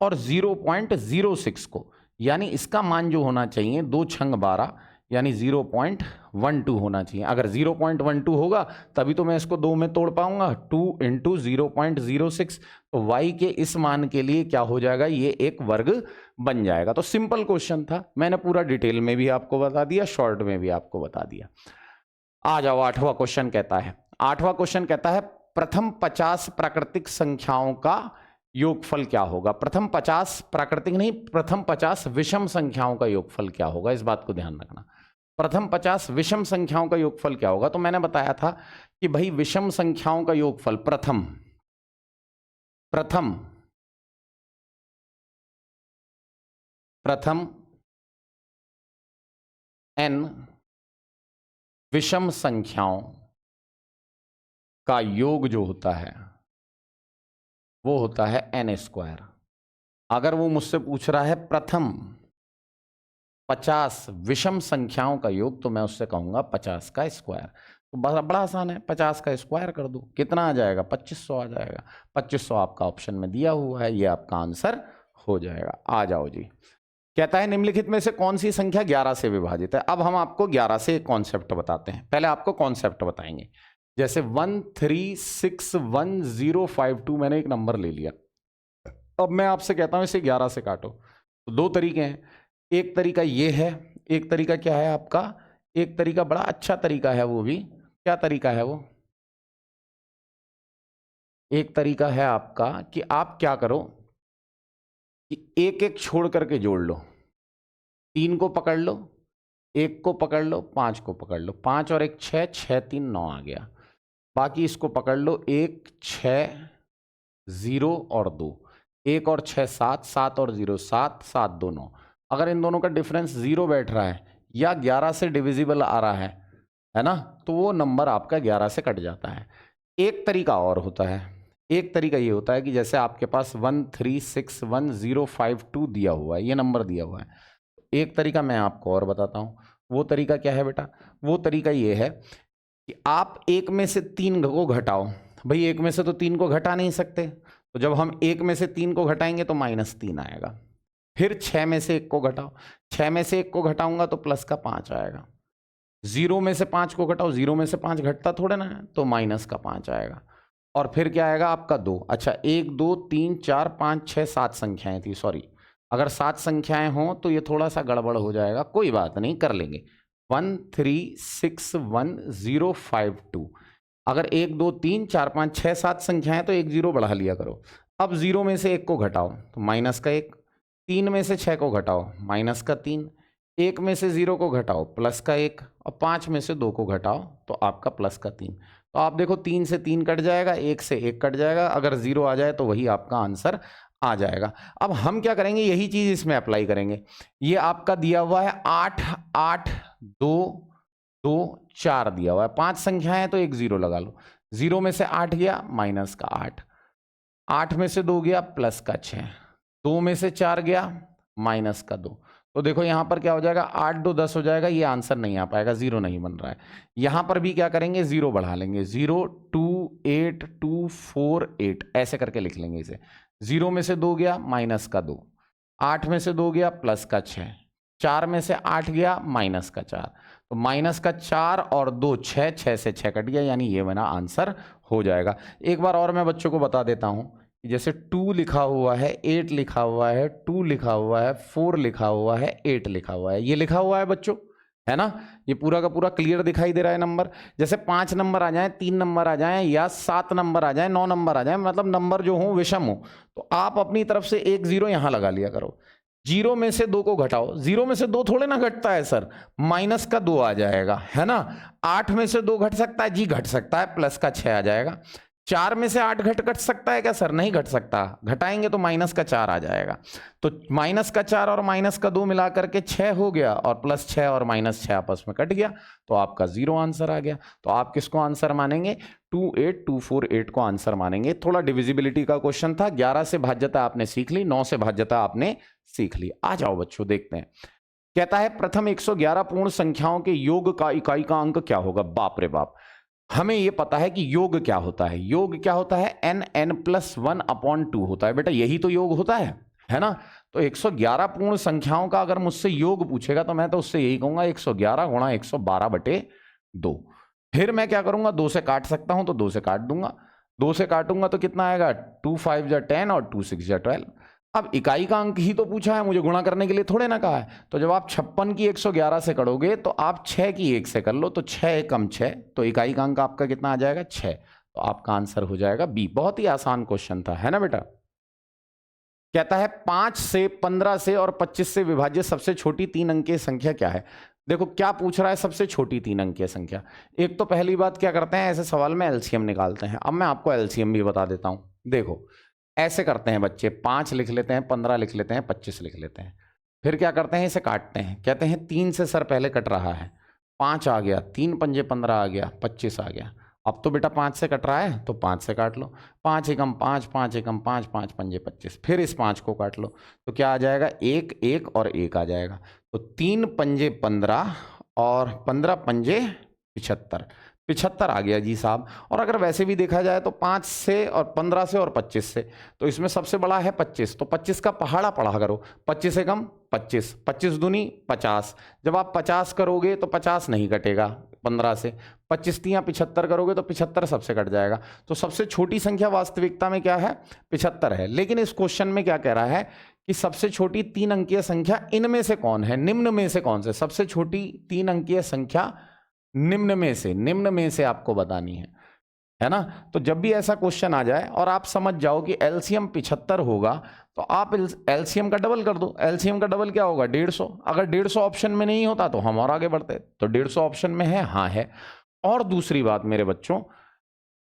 और 0.06 को, यानी इसका मान जो होना चाहिए 2 छंग 12 यानी 0.12 होना चाहिए। अगर 0.12 होगा तभी तो मैं इसको 2 में तोड़ पाऊंगा, 2 इंटू 0.06। तो y के इस मान के लिए क्या हो जाएगा, ये एक वर्ग बन जाएगा। तो सिंपल क्वेश्चन था, मैंने पूरा डिटेल में भी आपको बता दिया, शॉर्ट में भी आपको बता दिया। आ जाओ, 8वां क्वेश्चन कहता है, 8वां क्वेश्चन कहता है प्रथम 50 प्राकृतिक संख्याओं का योगफल क्या होगा। प्रथम 50 प्राकृतिक नहीं, प्रथम 50 विषम संख्याओं का योगफल क्या होगा, इस बात को ध्यान रखना। प्रथम 50 विषम संख्याओं का योगफल क्या होगा। तो मैंने बताया था कि भाई विषम संख्याओं का योगफल प्रथम n विषम संख्याओं का योग जो होता है वो होता है n स्क्वायर। अगर वो मुझसे पूछ रहा है प्रथम 50 विषम संख्याओं का योग, तो मैं उससे कहूंगा 50 का स्क्वायर। तो बड़ा आसान है, 50 का स्क्वायर कर दो, कितना आ जाएगा, 2500 आ जाएगा। 2500 आपका ऑप्शन में दिया हुआ है, ये आपका आंसर हो जाएगा। आ जाओ जी, कहता है निम्नलिखित में से कौन सी संख्या 11 से विभाजित है। अब हम आपको 11 से एक कॉन्सेप्ट बताते हैं। पहले आपको कॉन्सेप्ट बताएंगे, जैसे 13611052 मैंने एक नंबर ले लिया, अब मैं आपसे कहता हूं इसे 11 से काटो। तो 2 तरीके हैं, एक तरीका ये है, एक तरीका क्या है आपका, एक तरीका बड़ा अच्छा तरीका है, वो भी क्या तरीका है वो, एक तरीका है आपका कि आप क्या करो कि एक एक छोड़ करके जोड़ लो, 3 को पकड़ लो, 1 को पकड़ लो, 5 को पकड़ लो, 5 और 1 6, 6 3 9 आ गया। बाकी इसको पकड़ लो, 1 6 0 और 2, 1 और 6 7, 7 और 0 7, 7 2 9। अगर इन दोनों का डिफरेंस 0 बैठ रहा है या 11 से डिविजिबल आ रहा है ना, तो वो नंबर आपका 11 से कट जाता है। एक तरीका और होता है, एक तरीका ये होता है कि जैसे आपके पास 13611052 दिया हुआ है, ये नंबर दिया हुआ है। एक तरीका मैं आपको और बताता हूँ, वो तरीका क्या है बेटा, वो तरीका ये है कि आप 1 में से 3 को घटाओ। भाई 1 में से तो 3 को घटा नहीं सकते, तो जब हम 1 में से 3 को घटाएंगे तो -3 आएगा। फिर 6 में से 1 को घटाओ, 6 में से 1 को घटाऊंगा तो प्लस का 5 आएगा। 0 में से 5 को घटाओ, 0 में से 5 घटता थोड़े ना है, तो माइनस का 5 आएगा। और फिर क्या आएगा आपका 2। अच्छा 1 2 3 4 5 6 7 संख्याएं थी, सॉरी, अगर 7 संख्याएं हों तो ये थोड़ा सा गड़बड़ हो जाएगा, कोई बात नहीं, कर लेंगे। 13611052, अगर 1 2 3 4 5 6 7 संख्याएं तो 1 0 बढ़ा लिया करो। अब 0 में से 1 को घटाओ तो -1, 3 में से 6 को घटाओ -3, 1 में से 0 को घटाओ प्लस का 1 और 5 में से 2 को घटाओ तो आपका प्लस का 3। तो आप देखो 3 से 3 कट जाएगा, 1 से 1 कट जाएगा, अगर 0 आ जाए तो वही आपका आंसर आ जाएगा। अब हम क्या करेंगे, यही चीज इसमें अप्लाई करेंगे। ये आपका दिया हुआ है 8 8 2 2 4 दिया हुआ है, 5 संख्याएं हैं तो एक 0 लगा लो। 0 में से 8 गया माइनस का 8, 8 में से 2 गया प्लस का 6, 2 में से 4 गया माइनस का 2। तो देखो यहां पर क्या हो जाएगा, 8 2 10 हो जाएगा, ये आंसर नहीं आ पाएगा, 0 नहीं बन रहा है। यहां पर भी क्या करेंगे, 0 बढ़ा लेंगे, 0 2 8 2 4 8 ऐसे करके लिख लेंगे इसे। 0 में से 2 गया माइनस का 2, 8 में से 2 गया प्लस का 6, 4 में से 8 गया माइनस का 4, तो माइनस का 4 और 2 6, 6 से 6 कट गया, यानी ये मेरा आंसर हो जाएगा। एक बार और मैं बच्चों को बता देता हूं, जैसे 2 लिखा हुआ है, 8 लिखा हुआ है, 2 लिखा हुआ है, 4 लिखा हुआ है, 8 लिखा हुआ है, ये लिखा हुआ है बच्चों, है ना। ये पूरा का पूरा क्लियर दिखाई दे रहा है नंबर। जैसे 5 नंबर आ जाए, 3 नंबर आ जाए, या 7 नंबर आ जाए, 9 नंबर आ जाए, मतलब नंबर जो हो विषम हो, तो आप अपनी तरफ से एक 0 यहां लगा लिया करो। 0 में से 2 को घटाओ, 0 में से 2 थोड़े ना घटता है सर, माइनस का 2 आ जाएगा, है ना। 8 में से 2 घट सकता है जी, घट सकता है, प्लस का 6 आ जाएगा। 4 में से 8 घट सकता है क्या सर, नहीं घट सकता, घटाएंगे तो माइनस का 4 आ जाएगा। तो माइनस का 4 और माइनस का 2 मिला करके 6 हो गया, और प्लस 6 और माइनस 6 आपस में कट गया, तो आपका 0 आंसर आ गया। तो आप किसको आंसर मानेंगे, 2 8 2 4 8 को आंसर मानेंगे। थोड़ा डिविजिबिलिटी का क्वेश्चन था, 11 से भाज्यता आपने सीख ली, 9 से भाज्यता आपने सीख ली। आ जाओ बच्चों देखते हैं। कहता है प्रथम 111 पूर्ण संख्याओं के योग का इकाई का अंक क्या होगा। बाप रे बाप, हमें यह पता है कि योग क्या होता है। योग क्या होता है, n+1/2 होता है बेटा, यही तो योग होता है ना। तो 111 पूर्ण संख्याओं का अगर मुझसे योग पूछेगा तो मैं तो उससे यही कहूंगा 111 गुणा 112/2। फिर मैं क्या करूंगा, 2 से काट सकता हूं तो 2 से काट दूंगा, 2 से काटूंगा तो कितना आएगा, 2 5 जा 10 और 2 6 जा 12। अब इकाई का अंक ही तो पूछा है, मुझे गुणा करने के लिए थोड़े ना कहा है। तो जब आप 56 की 111 से करोगे तो आप 6 की 1 से कर लो, तो 6 कम 6, तो इकाई का अंक आपका कितना आ जाएगा, 6। तो आपका आंसर हो जाएगा बी। बहुत ही आसान क्वेश्चन था, है ना बेटा। कहता है 5 से 15 से और 25 से विभाज्य सबसे छोटी 3 अंकीय संख्या क्या है। देखो क्या पूछ रहा है, सबसे छोटी 3 अंकीय संख्या। एक तो पहली बात क्या करते हैं, ऐसे सवाल में एलसीएम निकालते हैं। अब मैं आपको एलसीएम भी बता देता हूं। देखो ऐसे करते हैं बच्चे, 5 लिख लेते हैं, 15 लिख लेते हैं, 25 लिख लेते हैं, फिर क्या करते हैं, इसे काटते हैं। कहते हैं 3 से सर पहले कट रहा है, 5 आ गया, 3 पंजे 15 आ गया, 25 आ गया। अब तो बेटा 5 से कट रहा है तो 5 से काट लो, 5 एकम 5, 5 एकम 5, 5 पंजे 25, फिर इस 5 को काट लो, तो क्या आ जाएगा, 1 1 और 1 आ जाएगा। तो 3 पंजे 15 और 15 पंजे 75, 75 आ गया जी साहब। और अगर वैसे भी देखा जाए तो 5 से और 15 से और 25 से, तो इसमें सबसे बड़ा है 25, तो 25 का पहाड़ा पढ़ा करो, 25 से कम 25, 25 दूनी 50। जब आप 50 करोगे तो 50 नहीं कटेगा 15 से, 25 तियां 75 करोगे तो 75 सबसे कट जाएगा। तो सबसे छोटी संख्या वास्तविकता में क्या है, 75 है। लेकिन इस क्वेश्चन में क्या कह रहा है कि सबसे छोटी 3 अंकीय संख्या इनमें से कौन है, निम्न में से कौन से, सबसे छोटी 3 अंकीय संख्या निम्न में से आपको बतानी है ना। तो जब भी ऐसा क्वेश्चन आ जाए और आप समझ जाओ कि एलसीएम 75 होगा, तो आप एलसीएम का डबल कर दो। एलसीएम का डबल क्या होगा, 150। अगर 150 ऑप्शन में नहीं होता तो हम और आगे बढ़ते, तो 150 ऑप्शन में है, हाँ है। और दूसरी बात मेरे बच्चों,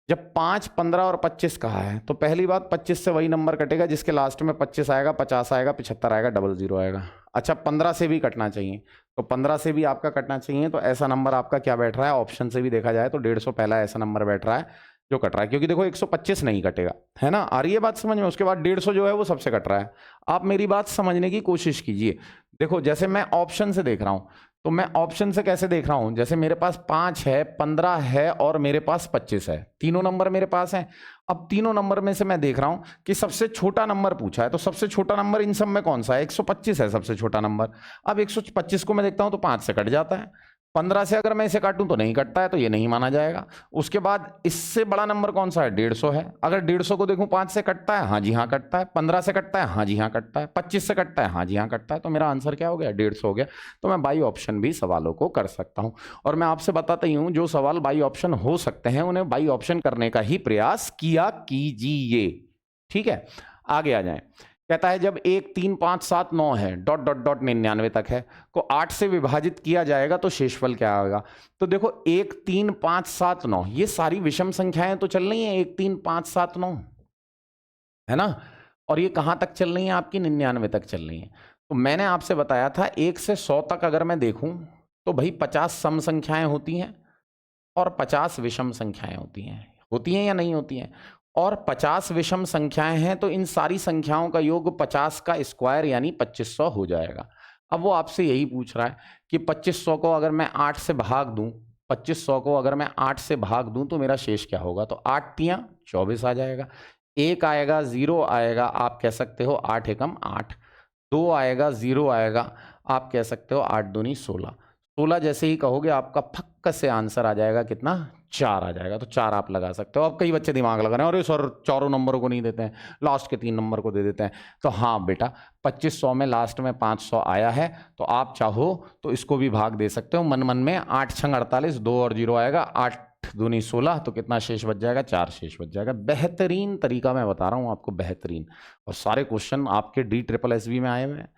जब 5 15 और 25 कहा है तो पहली बात 25 से वही नंबर कटेगा जिसके लास्ट में 25 आएगा, 50 आएगा, 75 आएगा, 00 आएगा। अच्छा 15 से भी कटना चाहिए, तो 15 से भी आपका कटना चाहिए, तो ऐसा नंबर आपका क्या बैठ रहा है, ऑप्शन से भी देखा जाए तो 150 पहला ऐसा नंबर बैठ रहा है जो कट रहा है, क्योंकि देखो 125 नहीं कटेगा, है ना। आ रही है बात समझ में। उसके बाद 150 जो है वो सबसे कट रहा है। आप मेरी बात समझने की कोशिश कीजिए। देखो जैसे मैं ऑप्शन से देख रहा हूं, तो मैं ऑप्शन से कैसे देख रहा हूं, जैसे मेरे पास 5 है, 15 है और मेरे पास 25 है, तीनों नंबर मेरे पास हैं। अब तीनों नंबर में से मैं देख रहा हूं कि सबसे छोटा नंबर पूछा है, तो सबसे छोटा नंबर इन सब में कौन सा है, 125 है सबसे छोटा नंबर। अब 125 को मैं देखता हूं तो 5 से कट जाता है, 15 से अगर मैं इसे काटूं तो नहीं कटता है, तो ये नहीं माना जाएगा। उसके बाद इससे बड़ा नंबर कौन सा है, 150 है। अगर 150 को देखूं 5 से कटता है, हाँ जी हाँ कटता है, 15 से कटता है, हाँ जी हाँ कटता है, 25 से कटता है, हाँ जी हाँ कटता है। तो मेरा आंसर क्या हो गया, 150 हो गया। तो मैं बाई ऑप्शन भी सवालों को कर सकता हूं। और मैं आपसे बताता ही हूं, जो सवाल बाई ऑप्शन हो सकते हैं उन्हें बाई ऑप्शन करने का ही प्रयास किया कीजिए। ठीक है, आगे आ जाए। कहता है जब 1 3 5 7 9 है डॉट डॉट डॉट 99 तक है को 8 से विभाजित किया जाएगा तो शेषफल क्या आएगा। तो देखो 1 3 5 7 9 ये सारी विषम संख्याएं तो चल रही हैं 1 3 5 7 9 है ना, और ये कहां तक चल रही है आपकी 99 तक चल रही है। तो मैंने आपसे बताया था 1 से 100 तक अगर मैं देखूं तो भाई 50 सम संख्याएं होती हैं और 50 विषम संख्याएं होती हैं या नहीं होती हैं। और 50 विषम संख्याएं हैं तो इन सारी संख्याओं का योग 50 का स्क्वायर यानी 2500 हो जाएगा। अब वो आपसे यही पूछ रहा है कि 2500 को अगर मैं 8 से भाग दूं, 2500 को अगर मैं 8 से भाग दूं तो मेरा शेष क्या होगा। तो 8 तियां 24 आ जाएगा, 1 आएगा 0 आएगा, आप कह सकते हो 8 एकम 8, 2 आएगा 0 आएगा, आप कह सकते हो 8 दूनी 16। 16 जैसे ही कहोगे आपका फक्क से आंसर आ जाएगा कितना, 4 आ जाएगा। तो 4 आप लगा सकते हो। अब कई बच्चे दिमाग लगा रहे हैं और सर चारों नंबरों को नहीं देते हैं, लास्ट के 3 नंबर को दे देते हैं। तो हाँ बेटा 2500 में लास्ट में 500 आया है तो आप चाहो तो इसको भी भाग दे सकते हो मन मन में। 8 छंग 48, 2 और 0 आएगा, 8 दूनी 16, तो कितना शेष बच जाएगा, 4 शेष बच जाएगा। बेहतरीन तरीका मैं बता रहा हूँ आपको, बेहतरीन। और सारे क्वेश्चन आपके DSSB में आए हुए हैं।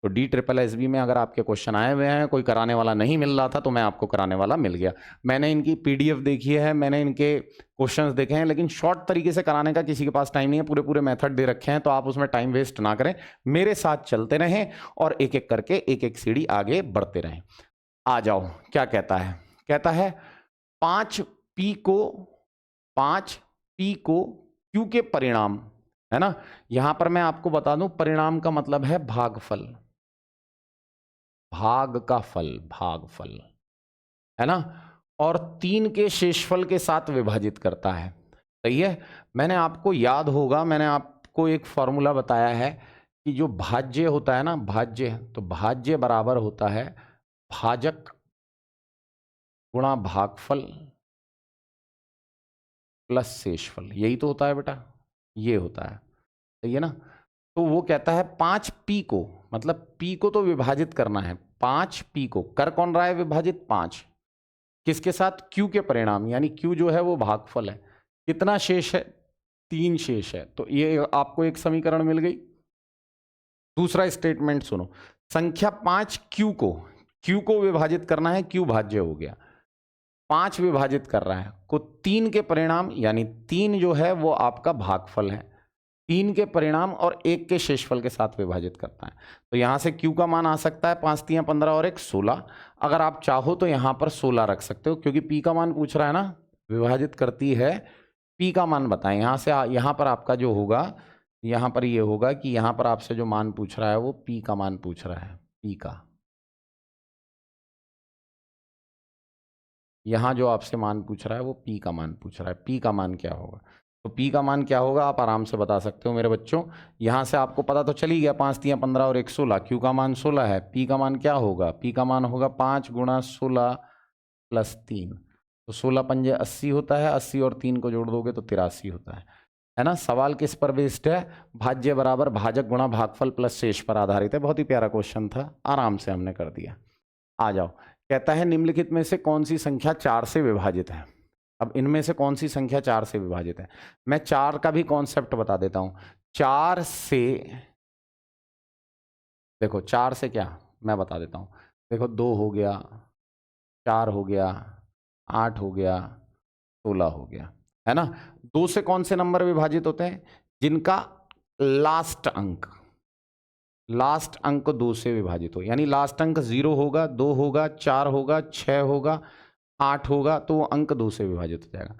तो DSSB में अगर आपके क्वेश्चन आए हुए हैं, कोई कराने वाला नहीं मिल रहा था तो मैं आपको कराने वाला मिल गया। मैंने इनकी PDF देखी है, मैंने इनके क्वेश्चंस देखे हैं, लेकिन शॉर्ट तरीके से कराने का किसी के पास टाइम नहीं है। पूरे पूरे मेथड दे रखे हैं तो आप उसमें टाइम वेस्ट ना करें, मेरे साथ चलते रहें और एक एक करके एक एक सीढ़ी आगे बढ़ते रहें। आ जाओ, क्या कहता है, कहता है 5p को q के परिणाम, है ना। यहां पर मैं आपको बता दूं परिणाम का मतलब है भागफल, भाग का फल, भागफल, है ना। और 3 के शेषफल के साथ विभाजित करता है। सही है। मैंने आपको याद होगा, मैंने आपको एक फॉर्मूला बताया है कि जो भाज्य होता है ना, भाज्य, तो भाज्य बराबर होता है भाजक गुणा भागफल प्लस शेषफल। यही तो होता है बेटा, ये होता है। सही है ना। तो वो कहता है 5p को, मतलब p को तो विभाजित करना है, 5p को कर कौन रहा है विभाजित, 5 किसके साथ, q के परिणाम, यानी q जो है वो भागफल है। कितना शेष है, 3 शेष है। तो ये आपको एक समीकरण मिल गई। दूसरा स्टेटमेंट सुनो, संख्या 5 q को विभाजित करना है, q भाज्य हो गया, 5 विभाजित कर रहा है को 3 के परिणाम, यानी 3 जो है वो आपका भागफल है, 3 के परिणाम और 1 के शेषफल के साथ विभाजित करता है। तो यहां से q का मान आ सकता है 5 3 15 और 1 16। अगर आप चाहो तो यहां पर 16 रख सकते हो, क्योंकि p का मान पूछ रहा है ना, विभाजित करती है, p का मान बताएं। यहां से यहां पर आपका जो होगा, यहां पर ये होगा कि यहां पर आपसे जो मान पूछ रहा है वो p का मान पूछ रहा है, p का, यहां जो आपसे मान पूछ रहा है वो p का मान पूछ रहा है। p का मान क्या होगा, तो p का मान क्या होगा आप आराम से बता सकते हो मेरे बच्चों। यहां से आपको पता तो चली गया, 5 3 15 और 1 16, q का मान 16 है, p का मान क्या होगा, p का मान होगा 5 गुणा 16 प्लस 3। तो 16 पंजे 80 होता है, 80 और 3 को जोड़ दोगे तो 83 होता है ना। सवाल किस पर बेस्ड है, भाज्य बराबर भाजक गुणा भागफल प्लस शेष पर आधारित है। बहुत ही प्यारा क्वेश्चन था, आराम से हमने कर दिया। आ जाओ, कहता है निम्नलिखित में से कौन सी संख्या 4 से विभाजित है। अब इनमें से कौन सी संख्या 4 से विभाजित है, मैं 4 का भी कॉन्सेप्ट बता देता हूं। 4 से, देखो 4 से क्या मैं बता देता हूं। देखो 2 हो गया, 4 हो गया, 8 हो गया, 16 हो गया, है ना। 2 से कौन से नंबर विभाजित होते हैं, जिनका लास्ट अंक 2 से विभाजित हो, यानी लास्ट अंक 0 होगा, 2 होगा, 4 होगा, 6 होगा, 8 होगा, तो वो अंक 2 से विभाजित हो जाएगा।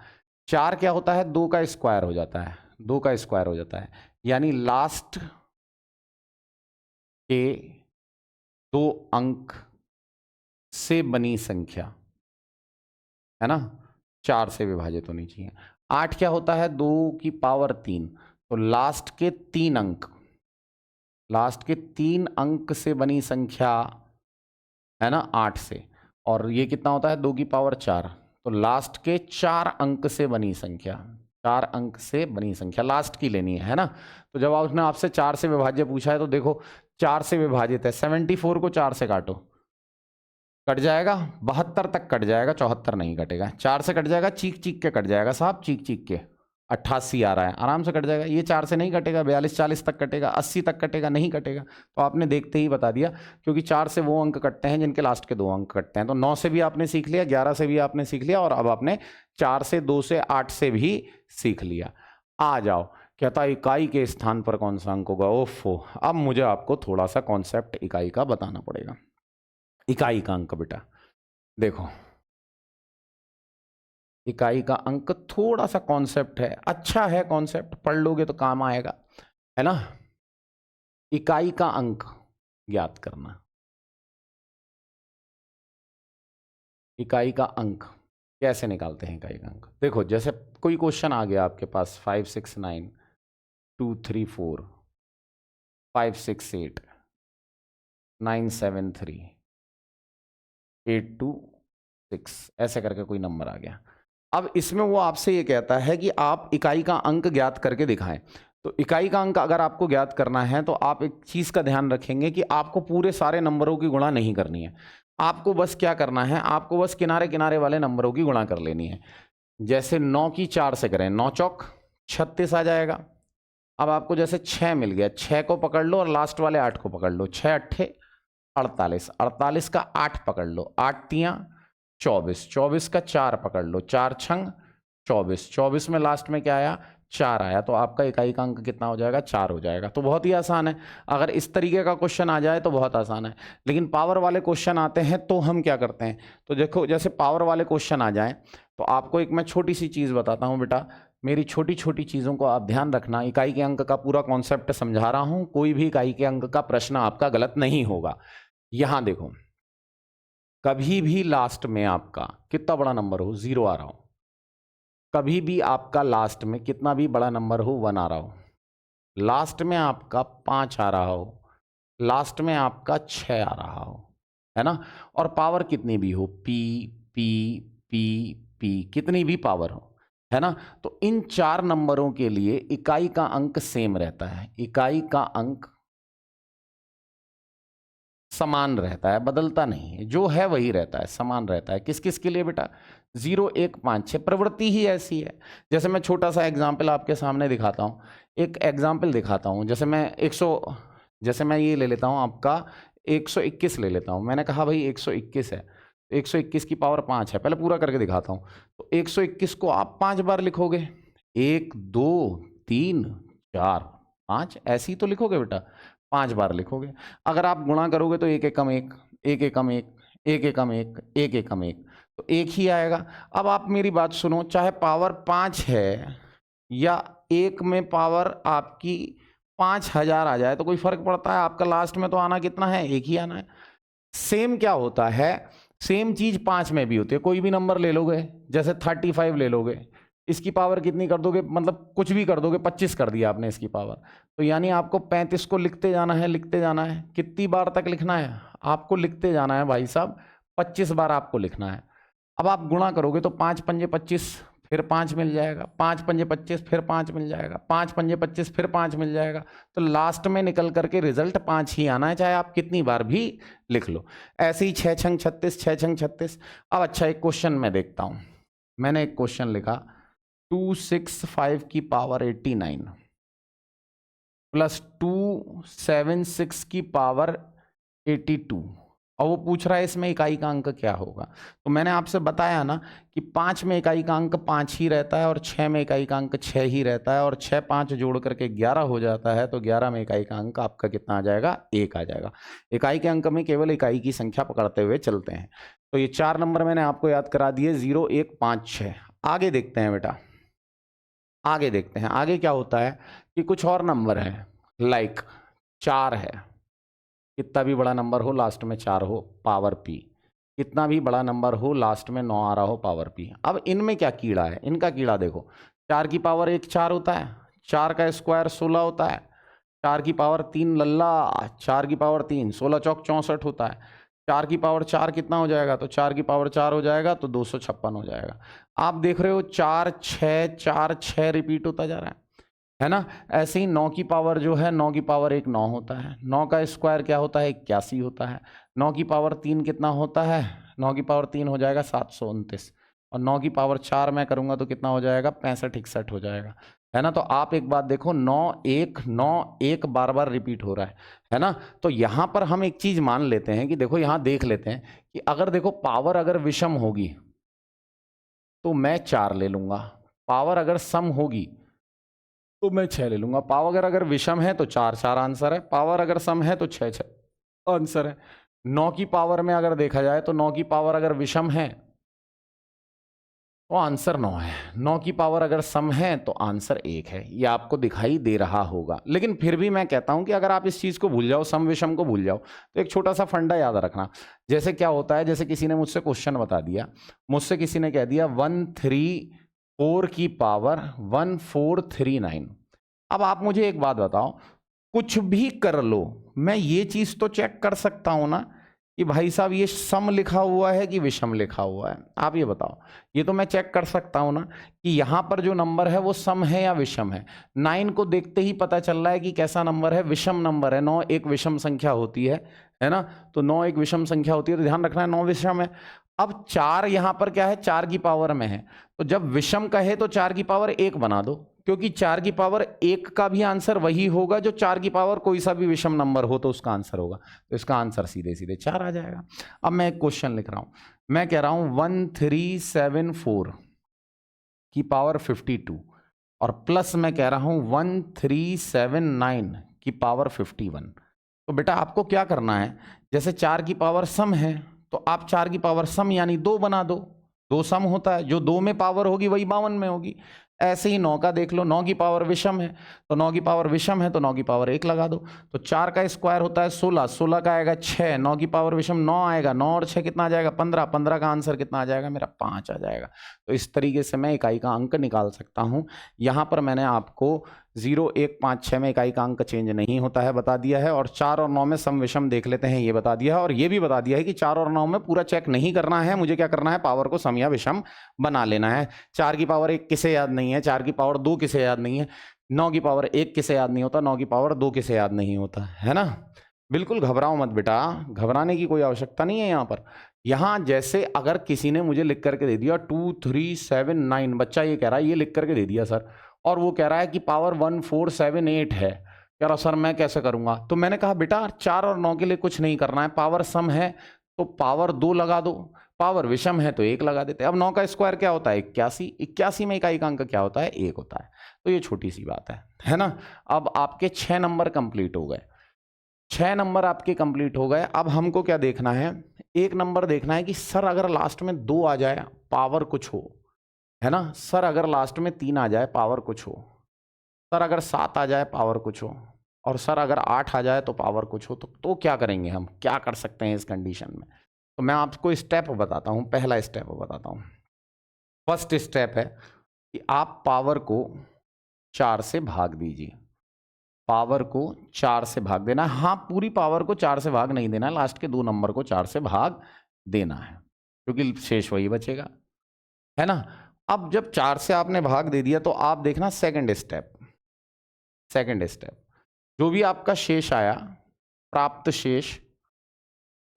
4 क्या होता है, 2 का स्क्वायर हो जाता है, 2 का स्क्वायर हो जाता है, यानी लास्ट के 2 अंक से बनी संख्या, है ना, 4 से विभाजित होनी चाहिए। 8 क्या होता है, 2 की पावर 3, तो लास्ट के 3 अंक, लास्ट के 3 अंक से बनी संख्या, है ना, 8 से। और ये कितना होता है, 2 की पावर 4, तो लास्ट के 4 अंक से बनी संख्या, 4 अंक से बनी संख्या लास्ट की लेनी है ना। तो जब उसने आपसे 4 से विभाज्य पूछा है तो देखो 4 से विभाजित है, 74 को 4 से काटो, कट जाएगा, 72 तक कट जाएगा, 74 नहीं कटेगा, 4 से कट जाएगा, चीख चीख के कट जाएगा साहब, चीख चीख के, 88 आ रहा है, आराम से कट जाएगा। ये 4 से नहीं कटेगा, 42 40 तक कटेगा, 80 तक कटेगा, नहीं कटेगा। तो आपने देखते ही बता दिया, क्योंकि 4 से वो अंक कटते हैं जिनके लास्ट के 2 अंक कटते हैं। तो 9 से भी आपने सीख लिया, 11 से भी आपने सीख लिया, और अब आपने 4 से 2 से 8 से भी सीख लिया। आ जाओ, कहता इकाई के स्थान पर कौन सा अंक होगा। ओफो, अब मुझे आपको थोड़ा सा कॉन्सेप्ट इकाई का बताना पड़ेगा। इकाई का अंक बेटा देखो, इकाई का अंक थोड़ा सा कॉन्सेप्ट है, अच्छा है कॉन्सेप्ट, पढ़ लोगे तो काम आएगा, है ना। इकाई का अंक ज्ञात करना। इकाई का अंक कैसे निकालते हैं इकाई का अंक। देखो, जैसे कोई क्वेश्चन आ गया आपके पास 5 6 9 2 3 4 5 6 8 9 7 3 8 2 6, ऐसे करके कोई नंबर आ गया। अब इसमें वो आपसे ये कहता है कि आप इकाई का अंक ज्ञात करके दिखाएं। तो इकाई का अंक अगर आपको ज्ञात करना है तो आप एक चीज का ध्यान रखेंगे कि आपको पूरे सारे नंबरों की गुणा नहीं करनी है। आपको बस क्या करना है, आपको बस किनारे किनारे वाले नंबरों की गुणा कर लेनी है। जैसे 9 की 4 से करें, 9 चौक 36 आ जाएगा। अब आपको जैसे 6 मिल गया, 6 को पकड़ लो और लास्ट वाले 8 को पकड़ लो, 6 अट्ठे 48, 48 का 8 पकड़ लो, 8 तियां 24, 24 का 4 पकड़ लो, 4 छंग 24, 24 में लास्ट में क्या आया, 4 आया। तो आपका इकाई का अंक कितना हो जाएगा, 4 हो जाएगा। तो बहुत ही आसान है। अगर इस तरीके का क्वेश्चन आ जाए तो बहुत आसान है, लेकिन पावर वाले क्वेश्चन आते हैं तो हम क्या करते हैं। तो देखो, जैसे पावर वाले क्वेश्चन आ जाए तो आपको एक मैं छोटी सी चीज़ बताता हूँ बेटा, मेरी छोटी छोटी चीज़ों को आप ध्यान रखना। इकाई के अंक का पूरा कॉन्सेप्ट समझा रहा हूँ, कोई भी इकाई के अंक का प्रश्न आपका गलत नहीं होगा। यहां देखो, कभी भी लास्ट में आपका कितना बड़ा नंबर हो, 0 आ रहा हो, कभी भी आपका लास्ट में कितना भी बड़ा नंबर हो, 1 आ रहा हो, लास्ट में आपका 5 आ रहा हो, लास्ट में आपका 6 आ रहा हो, है ना। और पावर कितनी भी हो, पी पी पी पी, कितनी भी पावर हो, है ना। तो इन 4 नंबरों के लिए इकाई का अंक सेम रहता है। इकाई का अंक समान रहता है, बदलता नहीं है, जो है वही रहता है, समान रहता है। किस किस के लिए बेटा, 0 1 5 6, प्रवृत्ति ही ऐसी है। जैसे मैं छोटा सा एग्जाम्पल आपके सामने दिखाता हूँ, एक एग्जाम्पल दिखाता हूँ। जैसे मैं 100, जैसे मैं ये ले लेता हूँ आपका 121 ले लेता हूँ। मैंने कहा भाई 121 है, 121 की पावर 5 है, पहले पूरा करके दिखाता हूँ। तो 121 को आप 5 बार लिखोगे, 1 2 3 4 5, ऐसे ही तो लिखोगे बेटा, 5 बार लिखोगे। अगर आप गुणा करोगे तो 1 एकम 1, 1 एकम 1, 1 एकम 1, 1 एकम 1, तो 1 ही आएगा। अब आप मेरी बात सुनो, चाहे पावर 5 है या 1 में पावर आपकी 5000 आ जाए तो कोई फर्क पड़ता है, आपका लास्ट में तो आना कितना है, 1 ही आना है। सेम क्या होता है, सेम चीज 5 में भी होती है। कोई भी नंबर ले लोगे, जैसे 35 ले लोगे, इसकी पावर कितनी कर दोगे, मतलब कुछ भी कर दोगे, 25 कर दिया आपने इसकी पावर, तो यानी आपको 35 को लिखते जाना है, लिखते जाना है। कितनी बार तक लिखना है आपको, लिखते जाना है भाई साहब, 25 बार आपको लिखना है। अब आप गुणा करोगे तो 5 पंजे 25, फिर 5 मिल जाएगा, 5 पंजे 25, फिर 5 मिल जाएगा, 5 पंजे 25, फिर 5 मिल जाएगा। तो लास्ट में निकल करके रिजल्ट 5 ही आना है, चाहे आप कितनी बार भी लिख लो। ऐसे ही 6 छंग 36, 6 छंग 36। अब अच्छा, एक क्वेश्चन मैं देखता हूं। मैंने एक क्वेश्चन लिखा, 265 की पावर 89 प्लस 276 की पावर 82, और वो पूछ रहा है इसमें इकाई का अंक क्या होगा। तो मैंने आपसे बताया ना कि 5 में इकाई का अंक 5 ही रहता है, और 6 में इकाई का अंक 6 ही रहता है, और 6 5 जोड़ करके 11 हो जाता है। तो 11 में इकाई का अंक आपका कितना आ जाएगा, 1 आ जाएगा। इकाई के अंक में केवल इकाई की संख्या पकड़ते हुए चलते हैं। तो ये 4 नंबर मैंने आपको याद करा दिए, 0 1 5 6। आगे देखते हैं बेटा, आगे देखते हैं, आगे क्या होता है कि कुछ और नंबर है, लाइक 4 है, कितना भी बड़ा नंबर हो लास्ट में 4 हो, पावर पी। कितना भी बड़ा नंबर हो लास्ट में 9 आ रहा हो, पावर पी। अब इनमें क्या कीड़ा है, इनका कीड़ा देखो, 4 की पावर 1 4 होता है, 4 का स्क्वायर 16 होता है, 4 की पावर 3 लल्ला, 4 की पावर 3 16 चौक 64 होता है, 4 की पावर 4 कितना हो जाएगा, तो 4 की पावर 4 हो जाएगा तो 256 हो जाएगा। आप देख रहे हो 4 6 4 6 रिपीट होता जा रहा है ना। ऐसे ही 9 की पावर जो है, 9 की पावर 1 9 होता है, 9 का स्क्वायर क्या होता है, 81 होता है। 9 की पावर 3 कितना होता है, 9 की पावर 3 हो जाएगा 729, और 9 की पावर 4 मैं करूंगा तो कितना हो जाएगा, 65-61 हो जाएगा, है ना। तो आप एक बात देखो, 9 1 बार बार रिपीट हो रहा है ना। तो यहां पर हम एक चीज मान लेते हैं कि देखो, यहां देख लेते हैं कि अगर देखो पावर अगर विषम होगी तो मैं 4 ले लूंगा, पावर अगर सम होगी तो मैं 6 ले लूंगा। पावर अगर विषम है तो 4 4 आंसर है, पावर अगर सम है तो 6 6 आंसर है। 9 की पावर में अगर देखा जाए तो 9 की पावर अगर विषम है तो आंसर 9 है, 9 की पावर अगर सम है तो आंसर 1 है। ये आपको दिखाई दे रहा होगा। लेकिन फिर भी मैं कहता हूं कि अगर आप इस चीज को भूल जाओ, सम विषम को भूल जाओ, तो एक छोटा सा फंडा याद रखना। जैसे क्या होता है, जैसे किसी ने मुझसे क्वेश्चन बता दिया, मुझसे किसी ने कह दिया 134 की पावर 1439। अब आप मुझे एक बात बताओ, कुछ भी कर लो, मैं ये चीज तो चेक कर सकता हूं ना कि भाई साहब ये सम लिखा हुआ है कि विषम लिखा हुआ है। आप ये बताओ, ये तो मैं चेक कर सकता हूं ना कि यहां पर जो नंबर है वो सम है या विषम है। 9 को देखते ही पता चल रहा है कि कैसा नंबर है, विषम नंबर है। 9 एक विषम संख्या होती है ना। तो 9 एक विषम संख्या होती है, तो ध्यान रखना है 9 विषम है। अब 4 यहां पर क्या है, 4 की पावर में है, तो जब विषम कहे तो 4 की पावर 1 बना दो, क्योंकि 4 की पावर 1 का भी आंसर वही होगा जो 4 की पावर कोई सा भी विषम नंबर हो तो उसका आंसर होगा। तो इसका आंसर सीधे सीधे 4 आ जाएगा। अब मैं एक क्वेश्चन लिख रहा हूं, मैं कह रहा हूं 1374 की पावर 52 और प्लस मैं कह रहा हूं 1379 की पावर 51। तो बेटा आपको क्या करना है, जैसे 4 की पावर सम है तो आप 4 की पावर सम यानी 2 बना दो। 2 सम होता है, जो 2 में पावर होगी वही 52 में होगी। ऐसे ही 9 का देख लो, 9 की पावर विषम है तो 9 की पावर विषम है तो 9 की पावर 1 लगा दो। तो 4 का स्क्वायर होता है 16, 16 का आएगा 6, 9 की पावर विषम 9 आएगा, 9 और 6 कितना आ जाएगा, 15, 15 का आंसर कितना आ जाएगा मेरा, 5 आ जाएगा। तो इस तरीके से मैं इकाई का अंक निकाल सकता हूं। यहां पर मैंने आपको 0 1 5 6 में इकाई का अंक चेंज नहीं होता है बता दिया है, और 4 और 9 में सम विषम देख लेते हैं ये बता दिया है, और ये भी बता दिया है कि 4 और 9 में पूरा चेक नहीं करना है, मुझे क्या करना है, पावर को सम या विषम बना लेना है। 4 की पावर 1 किसे याद नहीं है, 4 की पावर 2 किसे याद नहीं है, 9 की पावर 1 किसे याद नहीं होता, 9 की पावर 2 किसे याद नहीं होता, है ना। बिल्कुल घबराओ मत बेटा, घबराने की कोई आवश्यकता नहीं है। यहाँ पर यहां जैसे अगर किसी ने मुझे लिख करके दे दिया 2379, बच्चा ये कह रहा है ये लिख करके दे दिया सर, और वो कह रहा है कि पावर 1478 है, कह रहा सर मैं कैसे करूंगा। तो मैंने कहा बेटा 4 और 9 के लिए कुछ नहीं करना है, पावर सम है तो पावर 2 लगा दो, पावर विषम है तो 1 लगा देते। अब 9 का स्क्वायर क्या होता है, 81, 81 में इकाई का अंक क्या होता है, 1 होता है। तो ये छोटी सी बात है ना। अब आपके 6 नंबर कंप्लीट हो गए, 6 नंबर आपके कंप्लीट हो गए। अब हमको क्या देखना है, एक नंबर देखना है कि सर अगर लास्ट में 2 आ जाए पावर कुछ हो, है ना। सर अगर लास्ट में 3 आ जाए पावर कुछ हो, सर अगर 7 आ जाए पावर कुछ हो, और सर अगर 8 आ जाए तो पावर कुछ हो, तो क्या करेंगे, हम क्या कर सकते हैं इस कंडीशन में। तो मैं आपको स्टेप बताता हूं, पहला स्टेप बताता हूं। फर्स्ट स्टेप है कि आप पावर को 4 से भाग दीजिए, पावर को 4 से भाग देना है। हाँ, पूरी पावर को 4 से भाग नहीं देना है, लास्ट के 2 नंबर को 4 से भाग देना है, क्योंकि शेष वही बचेगा, है ना। अब जब 4 से आपने भाग दे दिया तो आप देखना सेकंड स्टेप, सेकंड स्टेप जो भी आपका शेष आया, प्राप्त शेष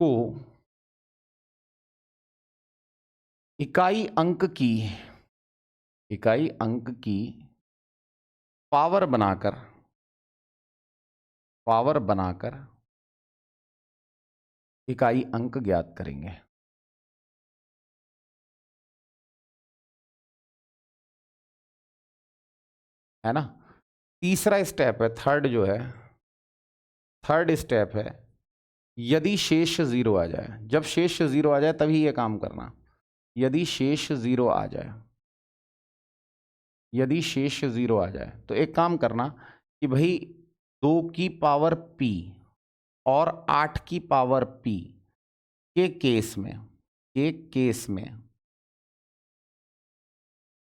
को इकाई अंक की पावर बनाकर इकाई अंक ज्ञात करेंगे, है ना। तीसरा स्टेप है, थर्ड स्टेप है, यदि शेष 0 आ जाए, जब शेष 0 आ जाए तभी ये काम करना। यदि शेष 0 आ जाए, यदि शेष 0 आ जाए तो एक काम करना कि भाई 2 की पावर p और 8 की पावर p के केस में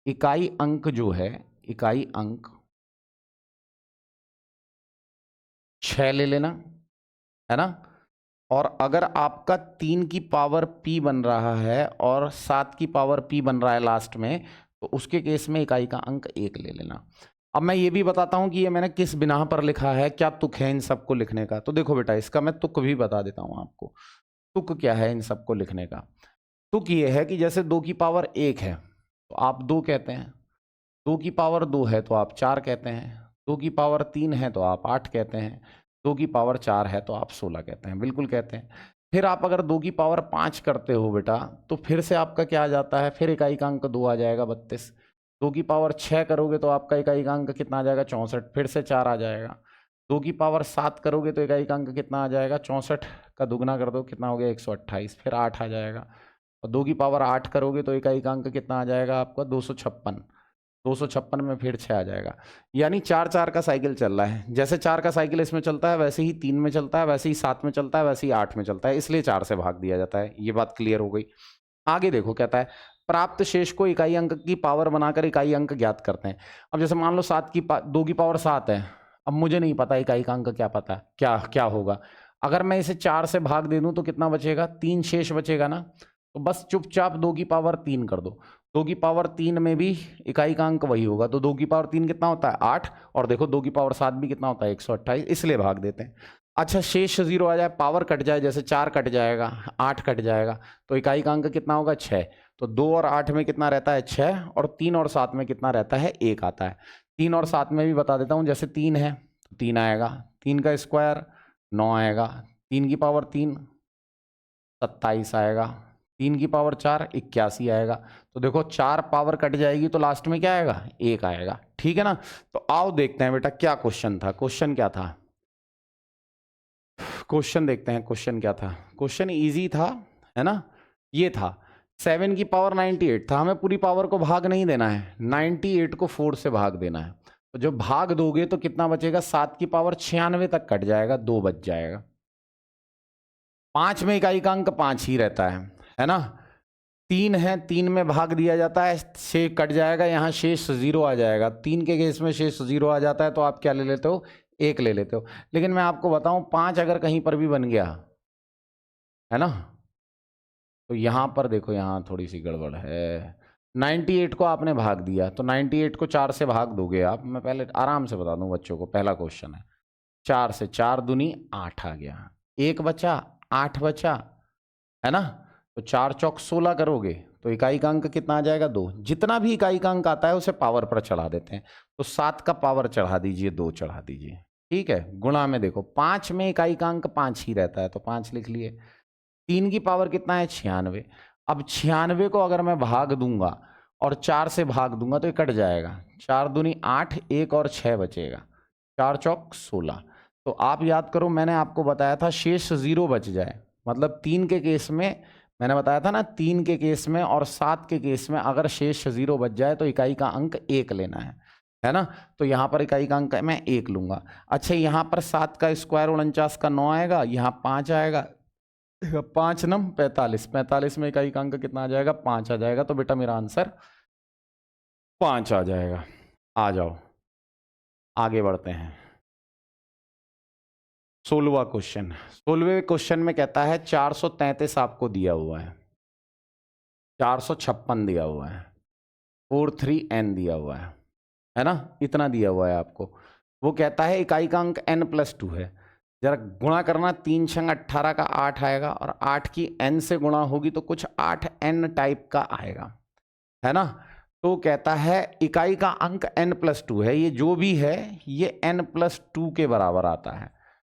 इकाई अंक जो है, इकाई अंक 6 ले लेना, है ना। और अगर आपका 3 की पावर p बन रहा है और 7 की पावर p बन रहा है लास्ट में, तो उसके केस में इकाई का अंक 1 ले लेना। अब मैं ये भी बताता हूं कि ये मैंने किस बिना पर लिखा है, क्या तुक है इन सबको लिखने का। तो देखो बेटा, इसका मैं तुक भी बता देता हूं आपको, तुक क्या है इन सबको लिखने का। तुक ये है कि जैसे 2 की पावर 1 है तो आप 2 कहते हैं, 2 की पावर 2 है तो आप 4 कहते हैं, 2 की पावर 3 है तो आप 8 कहते हैं, 2 की पावर 4 है तो आप 16 कहते हैं, बिल्कुल कहते हैं। फिर आप अगर 2 की पावर 5 करते हो बेटा तो फिर से आपका क्या आ जाता है, फिर इकाई का अंक 2 आ जाएगा 32। 2 की पावर 6 करोगे तो आपका इकाई का अंक कितना आ जाएगा 64, फिर से 4 आ जाएगा। 2 की पावर 7 करोगे तो इकाई का अंक कितना आ जाएगा 64 का दुगना कर दो कितना हो गया 128, फिर 8 आ जाएगा। और 2 की पावर 8 करोगे तो इकाई का अंक कितना आ जाएगा आपका 256, 256 में फिर 6 आ जाएगा। यानी 4-4 का साइकिल चल रहा है। जैसे 4 का साइकिल इसमें चलता है वैसे ही 3 में चलता है, वैसे ही 7 में चलता है, वैसे ही 8 में चलता है, इसलिए 4 से भाग दिया जाता है। ये बात क्लियर हो गई। आगे देखो कहता है प्राप्त शेष को इकाई अंक की पावर बनाकर इकाई अंक ज्ञात करते हैं। अब जैसे मान लो 2 की पावर 7 है, अब मुझे नहीं पता इकाई का अंक क्या पता है क्या क्या होगा। अगर मैं इसे 4 से भाग दे दूं तो कितना बचेगा, 3 शेष बचेगा ना। तो बस चुपचाप 2 की पावर 3 कर दो। 2 की पावर 3 में भी इकाई का अंक वही होगा, तो 2 की पावर 3 कितना होता है 8, और देखो 2 की पावर 7 भी कितना होता है 128, इसलिए भाग देते हैं। अच्छा शेष 0 आ जाए, पावर कट जाए, जैसे 4 कट जाएगा 8 कट जाएगा, तो इकाई का अंक कितना होगा 6। तो 2 और 8 में कितना रहता है 6, और 3 और 7 में कितना रहता है 1 आता है। 3 और 7 में भी बता देता हूँ, जैसे 3 है तो 3 आएगा, 3 का स्क्वायर 9 आएगा, 3 की पावर 3 27 आएगा, 3 की पावर 4 81 आएगा। तो देखो 4 पावर कट जाएगी तो लास्ट में क्या आएगा 1 आएगा। ठीक है ना। तो आओ देखते हैं बेटा क्या क्वेश्चन था। क्वेश्चन क्या था, क्वेश्चन देखते हैं क्वेश्चन क्या था। क्वेश्चन इजी था, है ना। ये था 7 की पावर 98 था, हमें पूरी पावर को भाग नहीं देना है, 98 को 4 से भाग देना है। तो जब भाग दोगे तो कितना बचेगा, 7 की पावर 96 तक कट जाएगा, 2 बच जाएगा। 5 में इकाई का अंक 5 ही रहता है ना। 3 है, 3 में भाग दिया जाता है, 6 कट जाएगा, यहाँ शेष 0 आ जाएगा। 3 के केस में शेष 0 आ जाता है तो आप क्या ले लेते हो 1 ले लेते हो। लेकिन मैं आपको बताऊं 5 अगर कहीं पर भी बन गया है ना, तो यहां पर देखो यहाँ थोड़ी सी गड़बड़ है। 98 को आपने भाग दिया तो 98 को 4 से भाग दोगे आप। मैं पहले आराम से बता दूं बच्चों को, पहला क्वेश्चन है 4 से 4 दूनी 8 आ गया, 1 बचा 8 बचा, है ना। तो 4 चौक 16 करोगे तो इकाई का अंक कितना आ जाएगा 2। जितना भी इकाई का अंक आता है उसे पावर पर चढ़ा देते हैं। तो 7 का पावर चढ़ा दीजिए, 2 चढ़ा दीजिए, ठीक है। गुणा में देखो 5 में इकाई का अंक 5 ही रहता है तो 5 लिख लिए। 3 की पावर कितना है 96। अब 96 को अगर मैं भाग दूंगा और 4 से भाग दूंगा तो ये कट जाएगा, 4 दूनी 8, 1 और 6 बचेगा, 4 चौक 16। तो आप याद करो मैंने आपको बताया था शेष 0 बच जाए, मतलब 3 के केस में मैंने बताया था ना, 3 के केस में और 7 के केस में अगर शेष 0 बच जाए तो इकाई का अंक 1 लेना है ना। तो यहाँ पर इकाई का अंक मैं 1 लूंगा। अच्छा यहाँ पर 7 का स्क्वायर 49 का 9 आएगा, यहाँ 5 आएगा, 5 नम 45, 45 में इकाई का अंक कितना आ जाएगा 5 आ जाएगा। तो बेटा मेरा आंसर 5 आ जाएगा। आ जाओ आगे बढ़ते हैं। 16वां क्वेश्चन। 16वें क्वेश्चन में कहता है 433 आपको दिया हुआ है, 456 दिया हुआ है, 43n दिया हुआ है ना, इतना दिया हुआ है आपको। वो कहता है इकाई का अंक n+2 है। जरा गुणा करना, 3 छंग 18 का 8 आएगा, और 8 की n से गुणा होगी तो कुछ 8n टाइप का आएगा, है ना। तो कहता है इकाई का अंक n+2 है, ये जो भी है ये n+2 के बराबर आता है।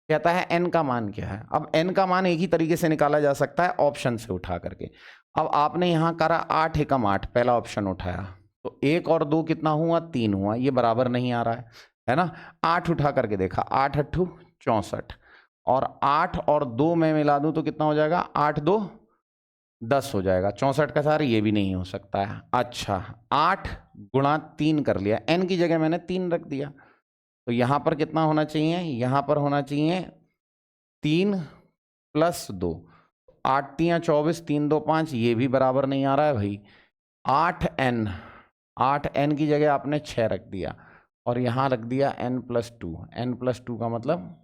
कहता है n का मान क्या है। अब n का मान एक ही तरीके से निकाला जा सकता है, ऑप्शन से उठा करके। अब आपने यहां करा 8 एकम 8, पहला ऑप्शन उठाया तो 1 और 2 कितना हुआ 3 हुआ, ये बराबर नहीं आ रहा है ना। 8 उठा करके देखा, 8 8 64, और 8 और 2 में मिला दूं तो कितना हो जाएगा 8 2 10 हो जाएगा, 64 का सार ये भी नहीं हो सकता है। अच्छा 8 गुणा 3 कर लिया, n की जगह मैंने 3 रख दिया, तो यहां पर कितना होना चाहिए, यहां पर होना चाहिए 3 + 2, 8 3 24, 3 2 5, ये भी बराबर नहीं आ रहा है भाई। 8n की जगह आपने 6 रख दिया, और यहां रख दिया n+2, n+2 का मतलब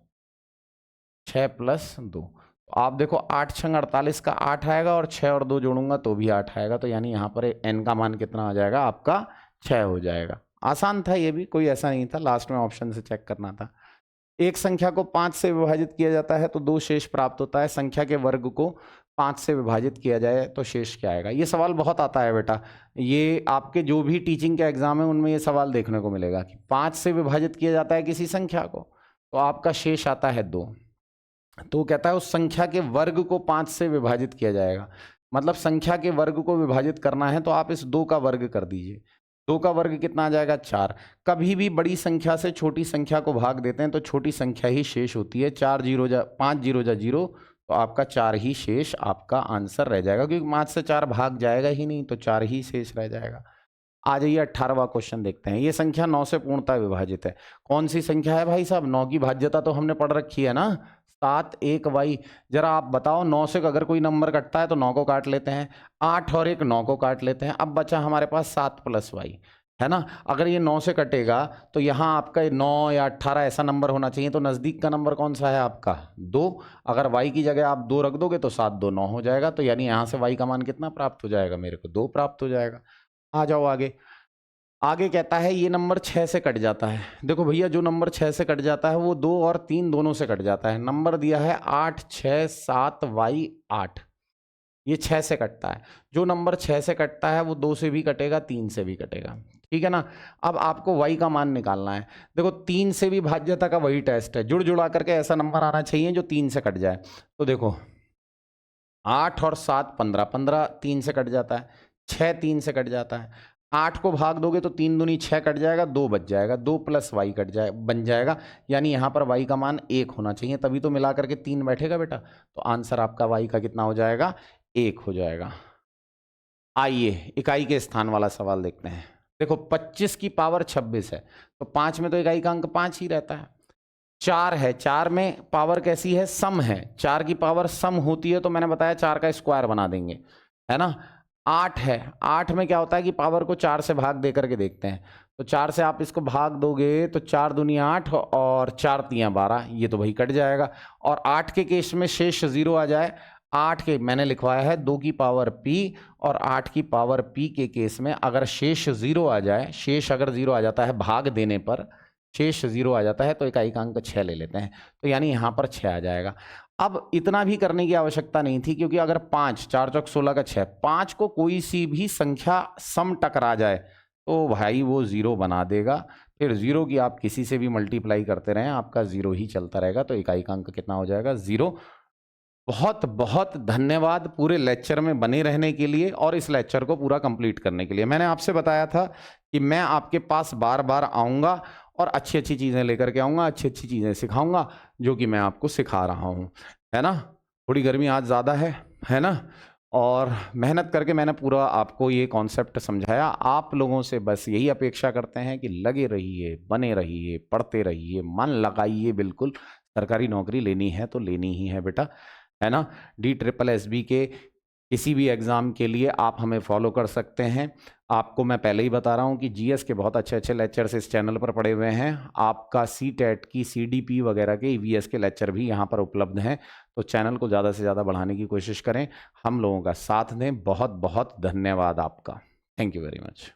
6 + 2। तो आप देखो 8 छंग 48 का 8 आएगा, और 6 और 2 जोड़ूंगा तो भी 8 आएगा। तो यानी यहाँ पर n का मान कितना आ जाएगा आपका 6 हो जाएगा। आसान था ये भी, कोई ऐसा नहीं था, लास्ट में ऑप्शन से चेक करना था। एक संख्या को 5 से विभाजित किया जाता है तो 2 शेष प्राप्त होता है। संख्या के वर्ग को 5 से विभाजित किया जाए तो शेष क्या आएगा। ये सवाल बहुत आता है बेटा, ये आपके जो भी टीचिंग के एग्जाम है उनमें ये सवाल देखने को मिलेगा कि 5 से विभाजित किया जाता है किसी संख्या को तो आपका शेष आता है 2। तो कहता है उस संख्या के वर्ग को 5 से विभाजित किया जाएगा, मतलब संख्या के वर्ग को विभाजित करना है तो आप इस 2 का वर्ग कर दीजिए। 2 का वर्ग कितना आ जाएगा 4। कभी भी बड़ी संख्या से छोटी संख्या को भाग देते हैं तो छोटी संख्या ही शेष होती है। 5 0 जा 0 तो आपका 4 ही शेष आपका आंसर रह जाएगा, क्योंकि 5 से 4 भाग जाएगा ही नहीं तो 4 ही शेष रह जाएगा। आ जाइए 18वां क्वेश्चन देखते हैं। ये संख्या 9 से पूर्णतः विभाजित है। कौन सी संख्या है भाई साहब? 9 की भाज्यता तो हमने पढ़ रखी है ना, 7 1 वाई। जरा आप बताओ 9 से अगर कोई नंबर कटता है तो 9 को काट लेते हैं, 8 और 1 9 को काट लेते हैं। अब बचा हमारे पास 7 + वाई, है ना। अगर ये 9 से कटेगा तो यहाँ आपका 9 या 18 ऐसा नंबर होना चाहिए, तो नज़दीक का नंबर कौन सा है आपका 2। अगर y की जगह आप 2 रख दोगे तो 7 2 9 हो जाएगा, तो यानी यहाँ से y का मान कितना प्राप्त हो जाएगा मेरे को? 2 प्राप्त हो जाएगा। आ जाओ आगे। आगे कहता है ये नंबर 6 से कट जाता है। देखो भैया जो नंबर 6 से कट जाता है वो 2 और 3 दोनों से कट जाता है। नंबर दिया है 8 6 7 y 8, ये 6 से कटता है। जो नंबर 6 से कटता है वो 2 से भी कटेगा, 3 से भी कटेगा, ठीक है ना। अब आपको y का मान निकालना है। देखो 3 से भी भाज्यता का वही टेस्ट है, जुड़ जुड़ा करके ऐसा नंबर आना चाहिए जो 3 से कट जाए। तो देखो 8 और 7 15, 15 3 से कट जाता है, 6 3 से कट जाता है। 8 को भाग दोगे तो 3 दूनी 6 कट जाएगा, 2 बच जाएगा, 2 + y कट जाए बन जाएगा, यानी यहाँ पर y का मान 1 होना चाहिए, तभी तो मिला करके 3 बैठेगा बेटा। तो आंसर आपका y का कितना हो जाएगा? 1 हो जाएगा। आइए इकाई के स्थान वाला सवाल देखते हैं। देखो 25 की पावर 26 है तो 5 में तो इकाई का अंक 5 ही रहता है। 4 है, 4 में पावर कैसी है? सम है। 4 की पावर सम होती है तो मैंने बताया 4 का स्क्वायर बना देंगे, है ना। 8 है, 8 में क्या होता है कि पावर को 4 से भाग दे करके देखते हैं, तो 4 से आप इसको भाग दोगे तो 4 दूनी 8 और 4 तियां 12, ये तो भाई कट जाएगा। और 8 के केस में शेष 0 आ जाए। 8 के मैंने लिखवाया है 2 की पावर p, और 8 की पावर p के केस में अगर शेष 0 आ जाए, शेष अगर 0 आ जाता है भाग देने पर शेष 0 आ जाता है तो इकाई का अंक 6 ले लेते हैं, तो यानी यहाँ पर 6 आ जाएगा। अब इतना भी करने की आवश्यकता नहीं थी, क्योंकि अगर 5 4 चौक 16 का 6, 5 को कोई सी भी संख्या सम टकरा जाए तो भाई वो 0 बना देगा। फिर 0 की आप किसी से भी मल्टीप्लाई करते रहें, आपका 0 ही चलता रहेगा, तो इकाई का अंक कितना हो जाएगा? 0। बहुत बहुत धन्यवाद पूरे लेक्चर में बने रहने के लिए और इस लेक्चर को पूरा कंप्लीट करने के लिए। मैंने आपसे बताया था कि मैं आपके पास बार बार आऊँगा और अच्छी अच्छी चीज़ें लेकर के आऊँगा, अच्छी अच्छी चीज़ें सिखाऊंगा, जो कि मैं आपको सिखा रहा हूँ, है ना। थोड़ी गर्मी आज ज़्यादा है ना, और मेहनत करके मैंने पूरा आपको ये कॉन्सेप्ट समझाया। आप लोगों से बस यही अपेक्षा करते हैं कि लगे रहिए, बने रहिए, पढ़ते रहिए, मन लगाइए। बिल्कुल सरकारी नौकरी लेनी है तो लेनी ही है बेटा, है ना। DSSB के किसी भी एग्ज़ाम के लिए आप हमें फॉलो कर सकते हैं। आपको मैं पहले ही बता रहा हूं कि GS के बहुत अच्छे अच्छे लेक्चर्स इस चैनल पर पड़े हुए हैं। आपका CTET की CDP वगैरह के EVS के लेक्चर भी यहां पर उपलब्ध हैं, तो चैनल को ज़्यादा से ज़्यादा बढ़ाने की कोशिश करें, हम लोगों का साथ दें। बहुत बहुत धन्यवाद आपका। Thank you very much.